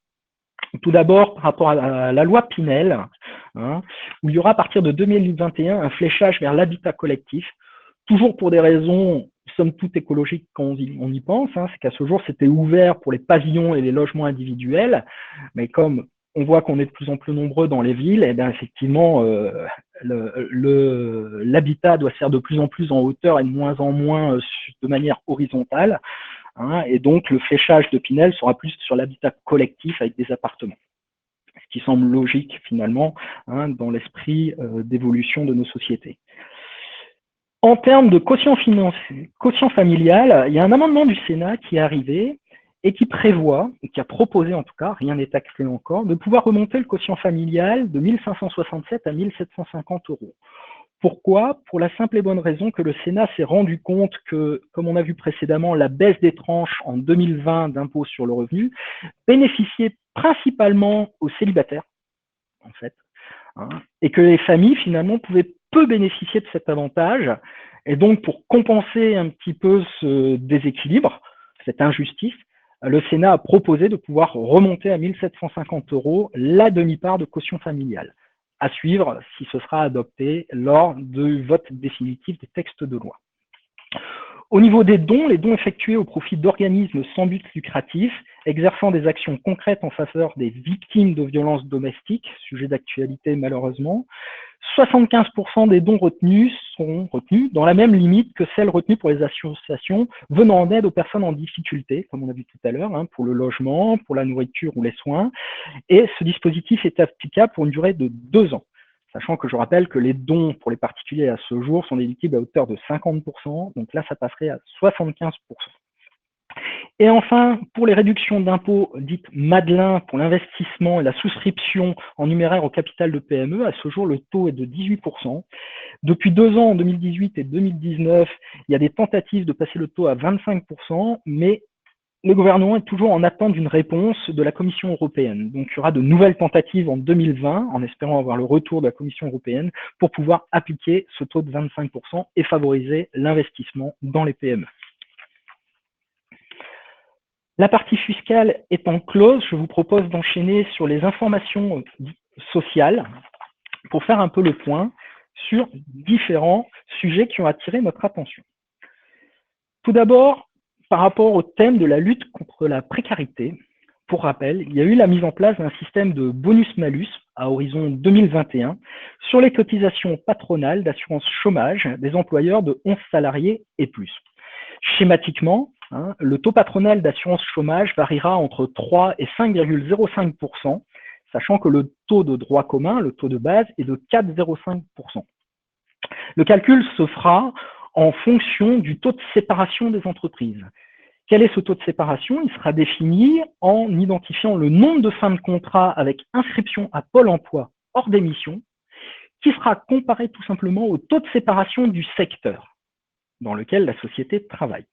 Tout d'abord, par rapport à la loi Pinel, où il y aura à partir de 2021 un fléchage vers l'habitat collectif, toujours pour des raisons somme toute écologiques quand on y pense, c'est qu'à ce jour, c'était ouvert pour les pavillons et les logements individuels, mais comme on voit qu'on est de plus en plus nombreux dans les villes, et bien effectivement, l'habitat doit se faire de plus en plus en hauteur et de moins en moins de manière horizontale, et donc le fléchage de Pinel sera plus sur l'habitat collectif avec des appartements, ce qui semble logique finalement dans l'esprit d'évolution de nos sociétés. En termes de quotient familial, il y a un amendement du Sénat qui est arrivé et qui prévoit, qui a proposé en tout cas, rien n'est acté encore, de pouvoir remonter le quotient familial de 1 567 à 1 750 euros. Pourquoi? Pour la simple et bonne raison que le Sénat s'est rendu compte que, comme on a vu précédemment, la baisse des tranches en 2020 d'impôt sur le revenu bénéficiait principalement aux célibataires, en fait, et que les familles, finalement, pouvaient peu bénéficier de cet avantage. Et donc, pour compenser un petit peu ce déséquilibre, cette injustice, le Sénat a proposé de pouvoir remonter à 1 750 euros la demi-part de quotient familial. à suivre si ce sera adopté lors du vote définitif des textes de loi. Au niveau des dons, les dons effectués au profit d'organismes sans but lucratif, exerçant des actions concrètes en faveur des victimes de violences domestiques, sujet d'actualité malheureusement, 75% des dons retenus seront retenus dans la même limite que celles retenues pour les associations venant en aide aux personnes en difficulté, comme on a vu tout à l'heure, pour le logement, pour la nourriture ou les soins. Et ce dispositif est applicable pour une durée de 2 ans. Sachant que je rappelle que les dons pour les particuliers à ce jour sont déductibles à hauteur de 50%, donc là ça passerait à 75%. Et enfin, pour les réductions d'impôts dites Madelin pour l'investissement et la souscription en numéraire au capital de PME, à ce jour le taux est de 18%. Depuis 2 ans, en 2018 et 2019, il y a des tentatives de passer le taux à 25%, mais le gouvernement est toujours en attente d'une réponse de la Commission européenne. Donc, il y aura de nouvelles tentatives en 2020, en espérant avoir le retour de la Commission européenne pour pouvoir appliquer ce taux de 25% et favoriser l'investissement dans les PME. La partie fiscale étant close, je vous propose d'enchaîner sur les informations sociales pour faire un peu le point sur différents sujets qui ont attiré notre attention. Tout d'abord, par rapport au thème de la lutte contre la précarité, pour rappel, il y a eu la mise en place d'un système de bonus-malus à horizon 2021 sur les cotisations patronales d'assurance chômage des employeurs de 11 salariés et plus. Schématiquement, le taux patronal d'assurance chômage variera entre 3 et 5,05%, sachant que le taux de droit commun, le taux de base, est de 4,05%. Le calcul se fera en fonction du taux de séparation des entreprises. Quel est ce taux de séparation? Il sera défini en identifiant le nombre de fins de contrat avec inscription à Pôle emploi hors d'émission, qui sera comparé tout simplement au taux de séparation du secteur dans lequel la société travaille.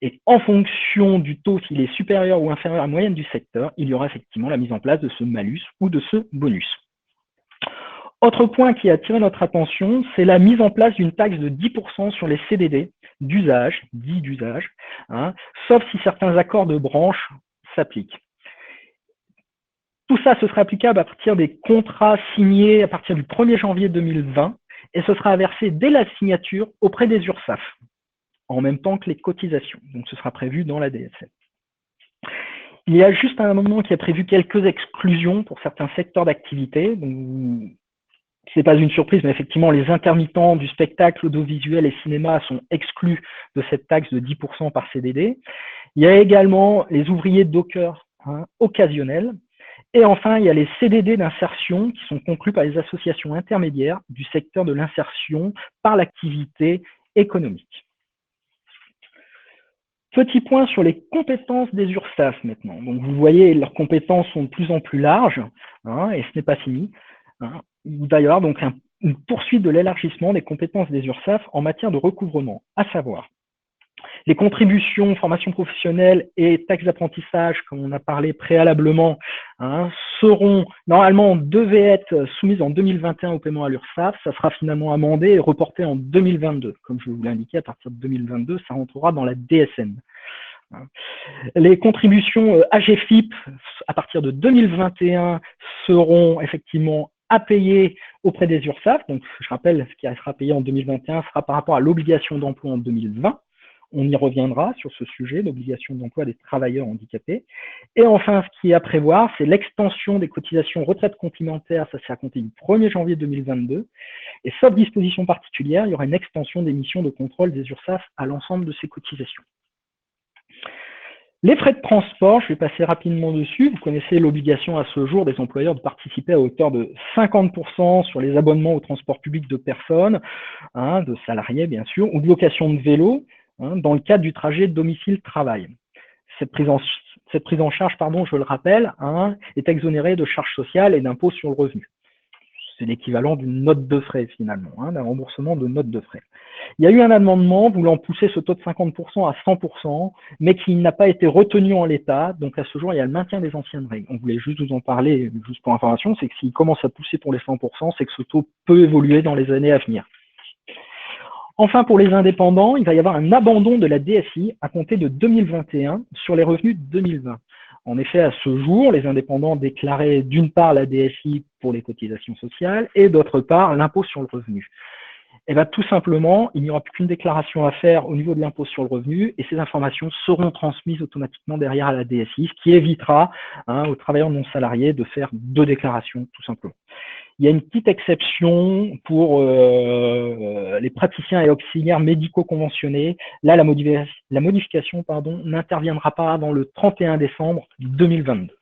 Et en fonction du taux, s'il est supérieur ou inférieur à la moyenne du secteur, il y aura effectivement la mise en place de ce malus ou de ce bonus. Autre point qui a attiré notre attention, c'est la mise en place d'une taxe de 10% sur les CDD d'usage, dits d'usage, sauf si certains accords de branche s'appliquent. Tout ça, ce sera applicable à partir des contrats signés à partir du 1er janvier 2020 et ce sera versé dès la signature auprès des URSSAF, en même temps que les cotisations. Donc, ce sera prévu dans la DSL. Il y a juste un amendement qui a prévu quelques exclusions pour certains secteurs d'activité. Ce n'est pas une surprise, mais effectivement, les intermittents du spectacle, audiovisuel et cinéma sont exclus de cette taxe de 10% par CDD. Il y a également les ouvriers dockers occasionnels. Et enfin, il y a les CDD d'insertion qui sont conclus par les associations intermédiaires du secteur de l'insertion par l'activité économique. Petit point sur les compétences des URSSAF maintenant. Donc, vous voyez, leurs compétences sont de plus en plus larges, et ce n'est pas fini. Il va y avoir donc une poursuite de l'élargissement des compétences des URSSAF en matière de recouvrement, à savoir les contributions, formations professionnelles et taxes d'apprentissage, comme on a parlé préalablement, devaient être soumises en 2021 au paiement à l'URSSAF. Ça sera finalement amendé et reporté en 2022. Comme je vous l'ai indiqué, à partir de 2022, ça rentrera dans la DSN. Les contributions AGFIP, à partir de 2021, seront effectivement à payer auprès des URSSAF. Donc, je rappelle, ce qui sera payé en 2021 sera par rapport à l'obligation d'emploi en 2020. On y reviendra sur ce sujet, l'obligation d'emploi des travailleurs handicapés. Et enfin, ce qui est à prévoir, c'est l'extension des cotisations retraite complémentaire, ça c'est à compter du 1er janvier 2022. Et sauf disposition particulière, il y aura une extension des missions de contrôle des URSSAF à l'ensemble de ces cotisations. Les frais de transport, je vais passer rapidement dessus. Vous connaissez l'obligation à ce jour des employeurs de participer à hauteur de 50% sur les abonnements au transport public de personnes, de salariés bien sûr, ou de location de vélo, dans le cadre du trajet domicile-travail. Cette prise en charge, je le rappelle, est exonérée de charges sociales et d'impôts sur le revenu. C'est l'équivalent d'une note de frais finalement, d'un remboursement de note de frais. Il y a eu un amendement voulant pousser ce taux de 50% à 100%, mais qui n'a pas été retenu en l'état. Donc à ce jour, il y a le maintien des anciennes règles. On voulait juste vous en parler, juste pour information, c'est que s'il commence à pousser pour les 100%, c'est que ce taux peut évoluer dans les années à venir. Enfin, pour les indépendants, il va y avoir un abandon de la DSI à compter de 2021 sur les revenus de 2020. En effet, à ce jour, les indépendants déclaraient d'une part la DSI pour les cotisations sociales et d'autre part l'impôt sur le revenu. Et bien, tout simplement, il n'y aura plus qu'une déclaration à faire au niveau de l'impôt sur le revenu et ces informations seront transmises automatiquement derrière à la DSI, ce qui évitera aux travailleurs non salariés de faire 2 déclarations, tout simplement. Il y a une petite exception pour les praticiens et auxiliaires médicaux conventionnés. Là, la modification n'interviendra pas avant le 31 décembre 2022.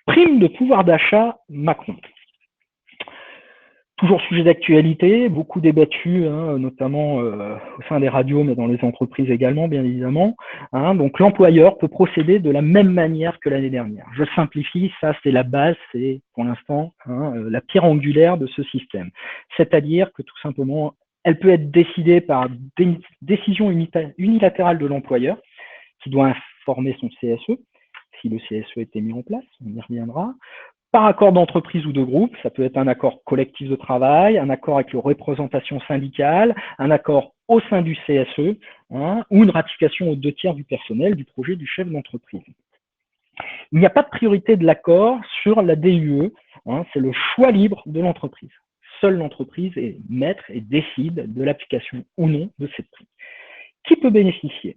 Prime de pouvoir d'achat Macron. Toujours sujet d'actualité, beaucoup débattu, notamment au sein des radios, mais dans les entreprises également, bien évidemment. Donc l'employeur peut procéder de la même manière que l'année dernière. Je simplifie, ça c'est la base, c'est pour l'instant la pierre angulaire de ce système. C'est-à-dire que tout simplement, elle peut être décidée par décision unilatérale de l'employeur, qui doit informer son CSE, si le CSE a été mis en place, on y reviendra. Par accord d'entreprise ou de groupe, ça peut être un accord collectif de travail, un accord avec la représentation syndicale, un accord au sein du CSE, ou une ratification aux 2/3 du personnel du projet du chef d'entreprise. Il n'y a pas de priorité de l'accord sur la DUE, c'est le choix libre de l'entreprise. Seule l'entreprise est maître et décide de l'application ou non de cette prime. Qui peut bénéficier?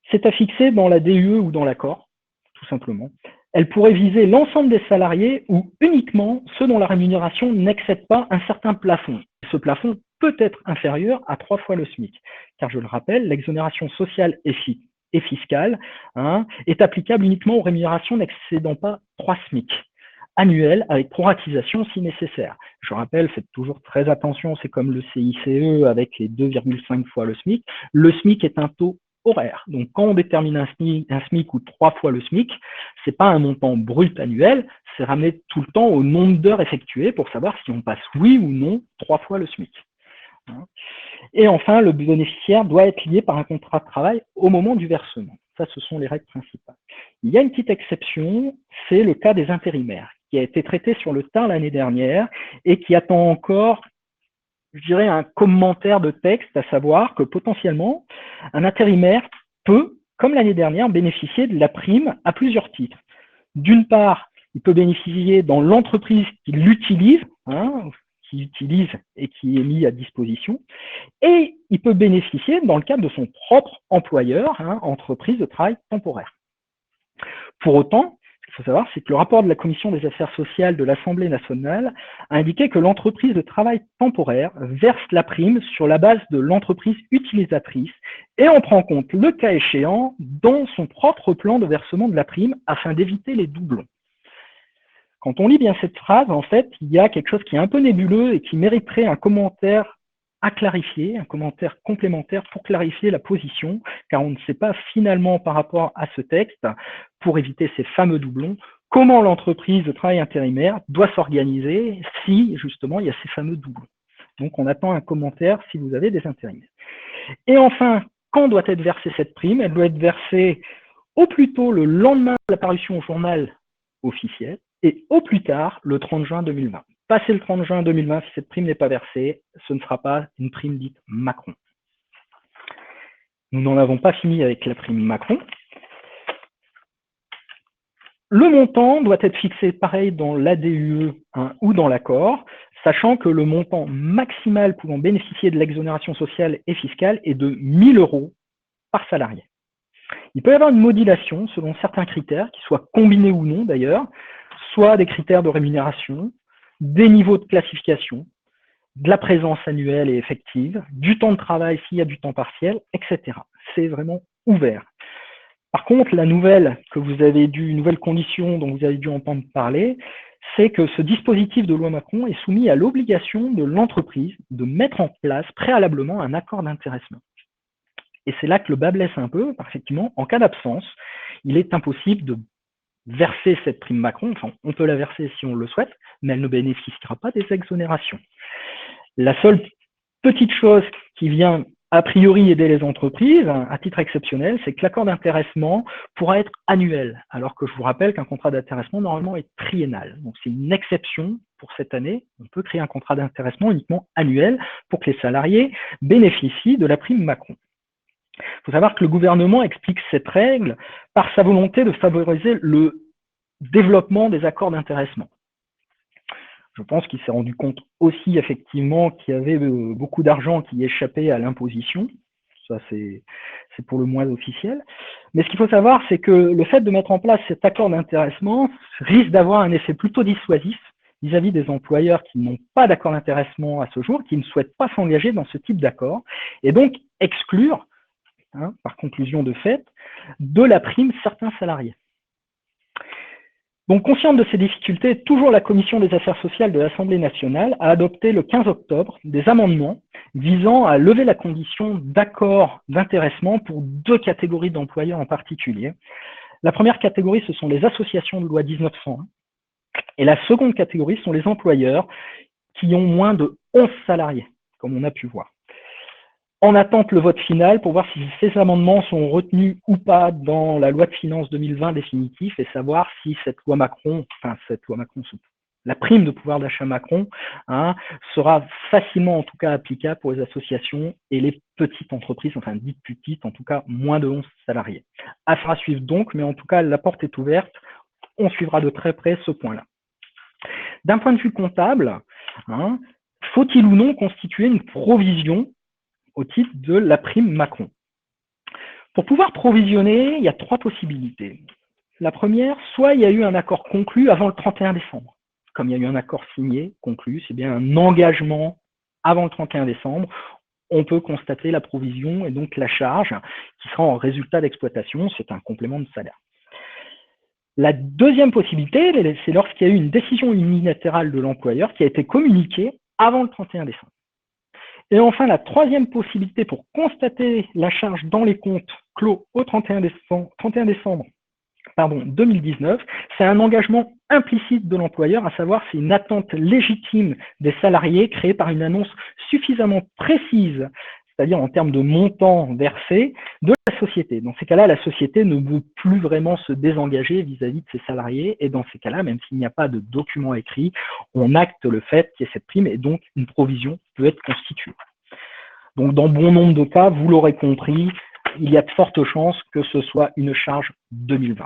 C'est à fixer dans la DUE ou dans l'accord, tout simplement. Elle pourrait viser l'ensemble des salariés ou uniquement ceux dont la rémunération n'excède pas un certain plafond. Ce plafond peut être inférieur à 3 fois le SMIC, car je le rappelle, l'exonération sociale et fiscale est applicable uniquement aux rémunérations n'excédant pas 3 SMIC annuels avec proratisation si nécessaire. Je rappelle, faites toujours très attention, c'est comme le CICE avec les 2,5 fois le SMIC. Le SMIC est un taux horaire. Donc, quand on détermine un SMIC ou 3 fois le SMIC, c'est pas un montant brut annuel, c'est ramené tout le temps au nombre d'heures effectuées pour savoir si on passe oui ou non 3 fois le SMIC. Et enfin, le bénéficiaire doit être lié par un contrat de travail au moment du versement. Ça, ce sont les règles principales. Il y a une petite exception, c'est le cas des intérimaires, qui a été traité sur le tard l'année dernière et qui attend encore, je dirais, un commentaire de texte, à savoir que potentiellement, un intérimaire peut, comme l'année dernière, bénéficier de la prime à plusieurs titres. D'une part, il peut bénéficier dans l'entreprise qui l'utilise, qui utilise et qui est mis à disposition, et il peut bénéficier dans le cadre de son propre employeur, entreprise de travail temporaire. Pour autant, ce qu'il faut savoir, c'est que le rapport de la Commission des affaires sociales de l'Assemblée nationale a indiqué que l'entreprise de travail temporaire verse la prime sur la base de l'entreprise utilisatrice et en prend compte, le cas échéant, dans son propre plan de versement de la prime afin d'éviter les doublons. Quand on lit bien cette phrase, en fait, il y a quelque chose qui est un peu nébuleux et qui mériterait un commentaire à clarifier, un commentaire complémentaire pour clarifier la position, car on ne sait pas finalement par rapport à ce texte, pour éviter ces fameux doublons, comment l'entreprise de travail intérimaire doit s'organiser si justement il y a ces fameux doublons. Donc on attend un commentaire si vous avez des intérimaires. Et enfin, quand doit être versée cette prime? Elle doit être versée au plus tôt le lendemain de la parution au journal officiel et au plus tard le 30 juin 2020. Passé le 30 juin 2020, si cette prime n'est pas versée, ce ne sera pas une prime dite Macron. Nous n'en avons pas fini avec la prime Macron. Le montant doit être fixé pareil dans l'ADUE ou dans l'accord, sachant que le montant maximal pouvant bénéficier de l'exonération sociale et fiscale est de 1 000 € par salarié. Il peut y avoir une modulation selon certains critères, qui soient combinés ou non d'ailleurs, soit des critères de rémunération, des niveaux de classification, de la présence annuelle et effective, du temps de travail s'il y a du temps partiel, etc. C'est vraiment ouvert. Par contre, la nouvelle condition dont vous avez dû entendre parler, c'est que ce dispositif de loi Macron est soumis à l'obligation de l'entreprise de mettre en place préalablement un accord d'intéressement. Et c'est là que le bât blesse un peu, parce qu'effectivement, en cas d'absence, il est impossible de verser cette prime Macron. Enfin, on peut la verser si on le souhaite, mais elle ne bénéficiera pas des exonérations. La seule petite chose qui vient a priori aider les entreprises, à titre exceptionnel, c'est que l'accord d'intéressement pourra être annuel, alors que je vous rappelle qu'un contrat d'intéressement normalement est triennal. Donc c'est une exception pour cette année. On peut créer un contrat d'intéressement uniquement annuel pour que les salariés bénéficient de la prime Macron. Il faut savoir que le gouvernement explique cette règle par sa volonté de favoriser le développement des accords d'intéressement. Je pense qu'il s'est rendu compte aussi effectivement qu'il y avait beaucoup d'argent qui échappait à l'imposition. Ça, c'est pour le moins officiel. Mais ce qu'il faut savoir, c'est que le fait de mettre en place cet accord d'intéressement risque d'avoir un effet plutôt dissuasif vis-à-vis des employeurs qui n'ont pas d'accord d'intéressement à ce jour, qui ne souhaitent pas s'engager dans ce type d'accord, et donc exclure, par conclusion de fait, de la prime certains salariés. Donc, consciente de ces difficultés, toujours la Commission des affaires sociales de l'Assemblée nationale a adopté le 15 octobre des amendements visant à lever la condition d'accord d'intéressement pour deux catégories d'employeurs en particulier. La première catégorie, ce sont les associations de loi 1901, et la seconde catégorie sont les employeurs qui ont moins de 11 salariés, comme on a pu voir. On attend le vote final pour voir si ces amendements sont retenus ou pas dans la loi de finances 2020 définitive et savoir si cette loi Macron, la prime de pouvoir d'achat Macron, sera facilement en tout cas applicable pour les associations et les petites entreprises, enfin dites petites, en tout cas moins de 11 salariés. Affaire à suivre donc, mais en tout cas la porte est ouverte, on suivra de très près ce point-là. D'un point de vue comptable, faut-il ou non constituer une provision au titre de la prime Macron? Pour pouvoir provisionner, il y a trois possibilités. La première, soit il y a eu un accord conclu avant le 31 décembre. Comme il y a eu un accord signé, conclu, c'est bien un engagement avant le 31 décembre, on peut constater la provision et donc la charge qui sera en résultat d'exploitation, c'est un complément de salaire. La deuxième possibilité, c'est lorsqu'il y a eu une décision unilatérale de l'employeur qui a été communiquée avant le 31 décembre. Et enfin, la troisième possibilité pour constater la charge dans les comptes clos au 31 décembre 2019, c'est un engagement implicite de l'employeur, à savoir c'est une attente légitime des salariés créée par une annonce suffisamment précise, c'est-à-dire en termes de montant versé, de la société. Dans ces cas-là, la société ne veut plus vraiment se désengager vis-à-vis de ses salariés, et dans ces cas-là, même s'il n'y a pas de document écrit, on acte le fait qu'il y ait cette prime, et donc une provision peut être constituée. Donc dans bon nombre de cas, vous l'aurez compris, il y a de fortes chances que ce soit une charge 2020.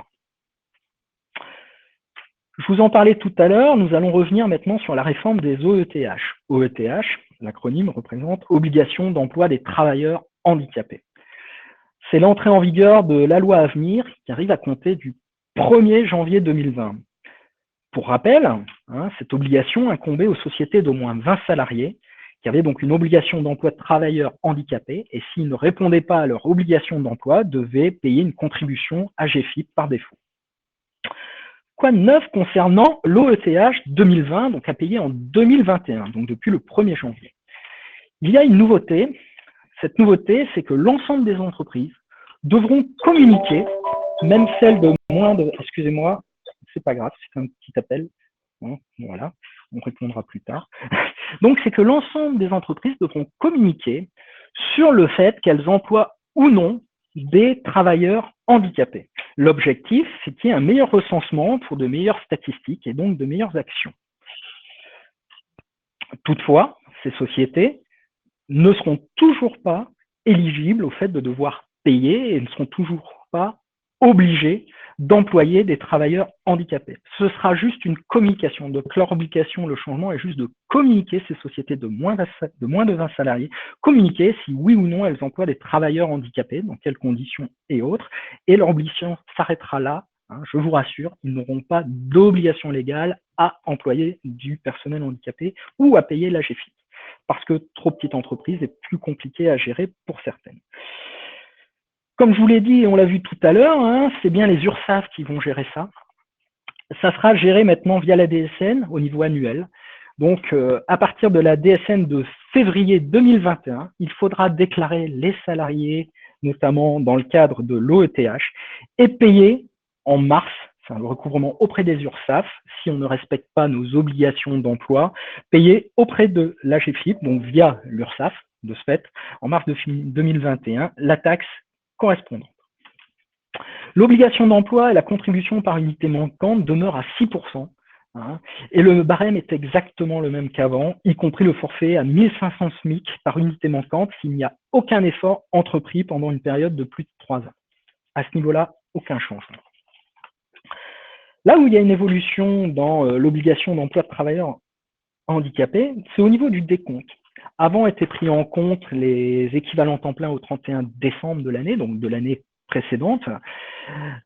Je vous en parlais tout à l'heure, nous allons revenir maintenant sur la réforme des OETH. OETH, l'acronyme représente Obligation d'emploi des travailleurs handicapés. C'est l'entrée en vigueur de la loi à venir qui arrive à compter du 1er janvier 2020. Pour rappel, cette obligation incombait aux sociétés d'au moins 20 salariés qui avaient donc une obligation d'emploi de travailleurs handicapés et s'ils ne répondaient pas à leur obligation d'emploi, devaient payer une contribution AGFiP par défaut. Quoi de neuf concernant l'OETH 2020, donc à payer en 2021, donc depuis le 1er janvier? Il y a une nouveauté. Cette nouveauté, c'est que l'ensemble des entreprises devront communiquer, même celles de moins de... Excusez-moi, c'est pas grave, c'est un petit appel. Voilà, on répondra plus tard. Donc, c'est que l'ensemble des entreprises devront communiquer sur le fait qu'elles emploient ou non des travailleurs handicapés. L'objectif, c'est qu'il y ait un meilleur recensement pour de meilleures statistiques et donc de meilleures actions. Toutefois, ces sociétés ne seront toujours pas éligibles au fait de devoir payer et ne seront toujours pas obligées d'employer des travailleurs handicapés. Ce sera juste une communication. Donc leur obligation, le changement est juste de communiquer ces sociétés de moins de 20 salariés, communiquer si oui ou non elles emploient des travailleurs handicapés, dans quelles conditions et autres, et leur obligation s'arrêtera là. Je vous rassure, ils n'auront pas d'obligation légale à employer du personnel handicapé ou à payer l'AGFiP, parce que trop petite entreprise est plus compliquée à gérer pour certaines. Comme je vous l'ai dit et on l'a vu tout à l'heure, c'est bien les URSSAF qui vont gérer ça. Ça sera géré maintenant via la DSN au niveau annuel. Donc, à partir de la DSN de février 2021, il faudra déclarer les salariés, notamment dans le cadre de l'OETH, et payer en mars, le recouvrement auprès des URSSAF, si on ne respecte pas nos obligations d'emploi, payer auprès de l'AGFiP, donc via l'URSSAF, de ce fait, en mars 2021, la taxe correspondante. L'obligation d'emploi et la contribution par unité manquante demeurent à 6%, hein. Et le barème est exactement le même qu'avant, y compris le forfait à 1500 SMIC par unité manquante s'il n'y a aucun effort entrepris pendant une période de plus de 3 ans. À ce niveau-là, aucun changement. Là où il y a une évolution dans l'obligation d'emploi de travailleurs handicapés, c'est au niveau du décompte. Avant étaient pris en compte les équivalents temps plein au 31 décembre de l'année, donc de l'année précédente.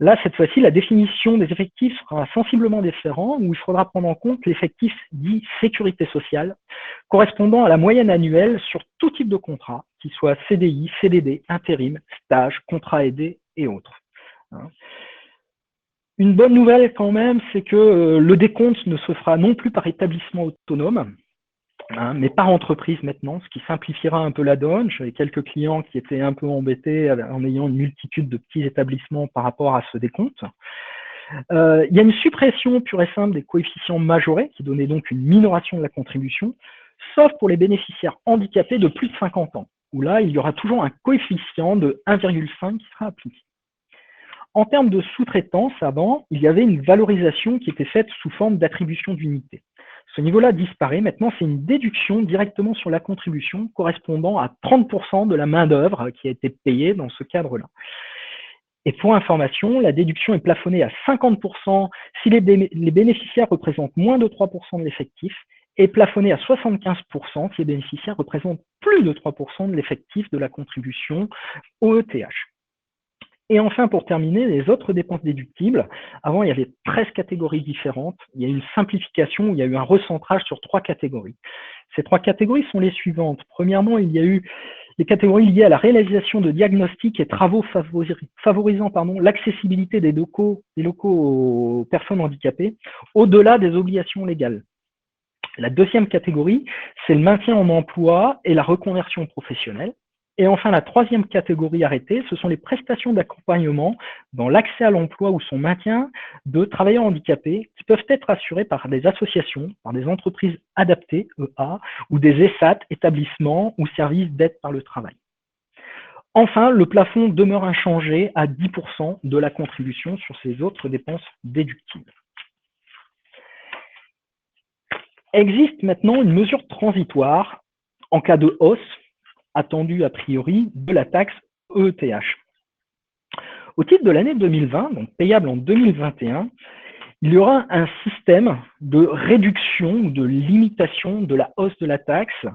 Là, cette fois-ci, la définition des effectifs sera sensiblement différente, où il faudra prendre en compte l'effectif dit sécurité sociale, correspondant à la moyenne annuelle sur tout type de contrat, qu'il soit CDI, CDD, intérim, stage, contrat aidé et autres. Une bonne nouvelle quand même, c'est que le décompte ne se fera non plus par établissement autonome, mais par entreprise maintenant, ce qui simplifiera un peu la donne. J'avais quelques clients qui étaient un peu embêtés en ayant une multitude de petits établissements par rapport à ce décompte. Il y a une suppression pure et simple des coefficients majorés, qui donnait donc une minoration de la contribution, sauf pour les bénéficiaires handicapés de plus de 50 ans, où là, il y aura toujours un coefficient de 1,5 qui sera appliqué. En termes de sous-traitance, avant, il y avait une valorisation qui était faite sous forme d'attribution d'unités. Ce niveau-là disparaît. Maintenant, c'est une déduction directement sur la contribution correspondant à 30% de la main-d'œuvre qui a été payée dans ce cadre-là. Et pour information, la déduction est plafonnée à 50% si les bénéficiaires représentent moins de 3% de l'effectif et plafonnée à 75% si les bénéficiaires représentent plus de 3% de l'effectif de la contribution au ETH. Et enfin, pour terminer, les autres dépenses déductibles. Avant, il y avait 13 catégories différentes. Il y a eu une simplification, il y a eu un recentrage sur 3 catégories. Ces 3 catégories sont les suivantes. Premièrement, il y a eu les catégories liées à la réalisation de diagnostics et travaux favorisant l'accessibilité des locaux aux personnes handicapées, au-delà des obligations légales. La deuxième catégorie, c'est le maintien en emploi et la reconversion professionnelle. Et enfin, la troisième catégorie arrêtée, ce sont les prestations d'accompagnement dans l'accès à l'emploi ou son maintien de travailleurs handicapés qui peuvent être assurés par des associations, par des entreprises adaptées, EA, ou des ESAT, établissements ou services d'aide par le travail. Enfin, le plafond demeure inchangé à 10% de la contribution sur ces autres dépenses déductibles. Existe maintenant une mesure transitoire en cas de hausse attendue a priori de la taxe EETH. Au titre de l'année 2020, donc payable en 2021, il y aura un système de réduction ou de limitation de la hausse de la taxe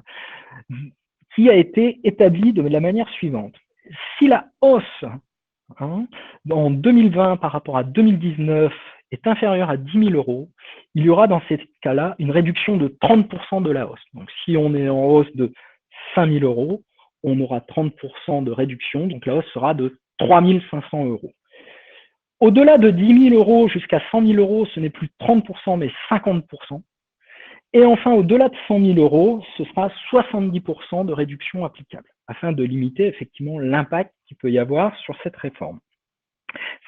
qui a été établi de la manière suivante. Si la hausse en 2020 par rapport à 2019 est inférieure à 10 000 €, il y aura dans ces cas-là une réduction de 30% de la hausse. Donc si on est en hausse de 5 000 €, on aura 30% de réduction, donc la hausse sera de 3 500 €. Au-delà de 10 000 € jusqu'à 100 000 €, ce n'est plus 30%, mais 50%. Et enfin, au-delà de 100 000 €, ce sera 70% de réduction applicable, afin de limiter effectivement l'impact qu'il peut y avoir sur cette réforme.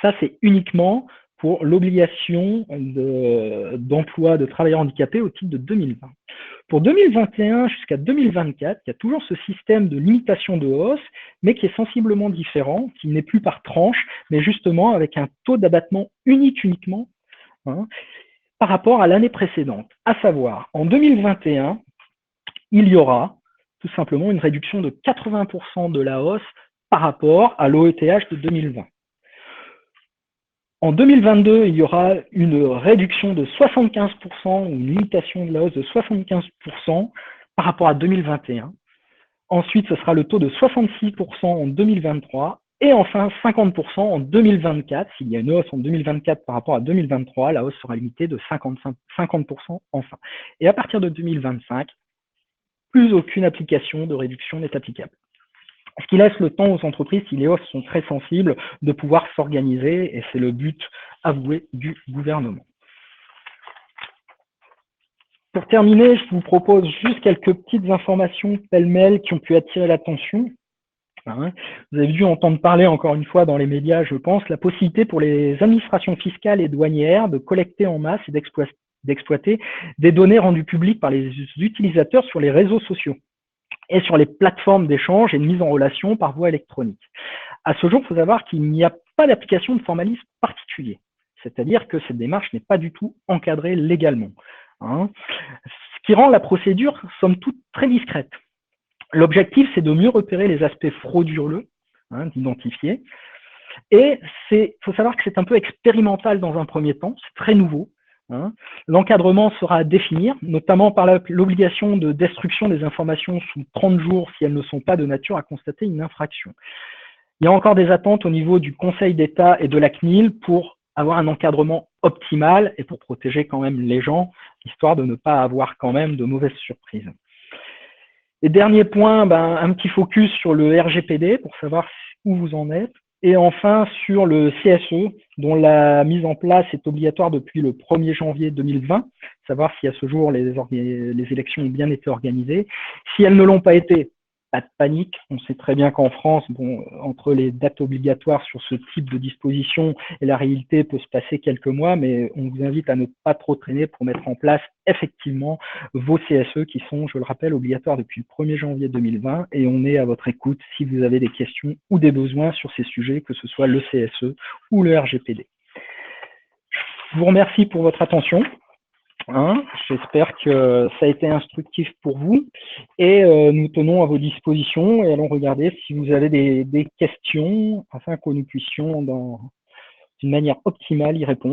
Ça, c'est uniquement pour l'obligation d'emploi de travailleurs handicapés au titre de 2020. Pour 2021 jusqu'à 2024, il y a toujours ce système de limitation de hausse, mais qui est sensiblement différent, qui n'est plus par tranche, mais justement avec un taux d'abattement uniquement par rapport à l'année précédente. À savoir, en 2021, il y aura tout simplement une réduction de 80% de la hausse par rapport à l'OETH de 2020. En 2022, il y aura une réduction de 75%, ou une limitation de la hausse de 75% par rapport à 2021. Ensuite, ce sera le taux de 66% en 2023. Et enfin, 50% en 2024. S'il y a une hausse en 2024 par rapport à 2023, la hausse sera limitée de 50% enfin. Et à partir de 2025, plus aucune application de réduction n'est applicable. Ce qui laisse le temps aux entreprises, si les hausses sont très sensibles, de pouvoir s'organiser, et c'est le but avoué du gouvernement. Pour terminer, je vous propose juste quelques petites informations pêle-mêle qui ont pu attirer l'attention. Vous avez dû entendre parler encore une fois dans les médias, je pense, la possibilité pour les administrations fiscales et douanières de collecter en masse et d'exploiter des données rendues publiques par les utilisateurs sur les réseaux sociaux et sur les plateformes d'échange et de mise en relation par voie électronique. À ce jour, il faut savoir qu'il n'y a pas d'application de formalisme particulier. c'est-à-dire que cette démarche n'est pas du tout encadrée légalement. Hein. Ce qui rend la procédure, somme toute, très discrète. L'objectif, c'est de mieux repérer les aspects frauduleux, hein, d'identifier. Et il faut savoir que c'est un peu expérimental dans un premier temps, c'est très nouveau. Hein. L'encadrement sera à définir, notamment par l'obligation de destruction des informations sous 30 jours si elles ne sont pas de nature à constater une infraction. Il y a encore des attentes au niveau du Conseil d'État et de la CNIL pour avoir un encadrement optimal et pour protéger quand même les gens, histoire de ne pas avoir quand même de mauvaises surprises. Et dernier point, un petit focus sur le RGPD pour savoir où vous en êtes. Et enfin, sur le CSE, dont la mise en place est obligatoire depuis le 1er janvier 2020, savoir si à ce jour les élections ont bien été organisées. Si elles ne l'ont pas été, pas de panique. On sait très bien qu'en France, entre les dates obligatoires sur ce type de disposition et la réalité peut se passer quelques mois, mais on vous invite à ne pas trop traîner pour mettre en place effectivement vos CSE qui sont, je le rappelle, obligatoires depuis le 1er janvier 2020 et on est à votre écoute si vous avez des questions ou des besoins sur ces sujets, que ce soit le CSE ou le RGPD. Je vous remercie pour votre attention. Hein, j'espère que ça a été instructif pour vous et nous tenons à vos dispositions et allons regarder si vous avez des questions afin que nous puissions d'une manière optimale y répondre.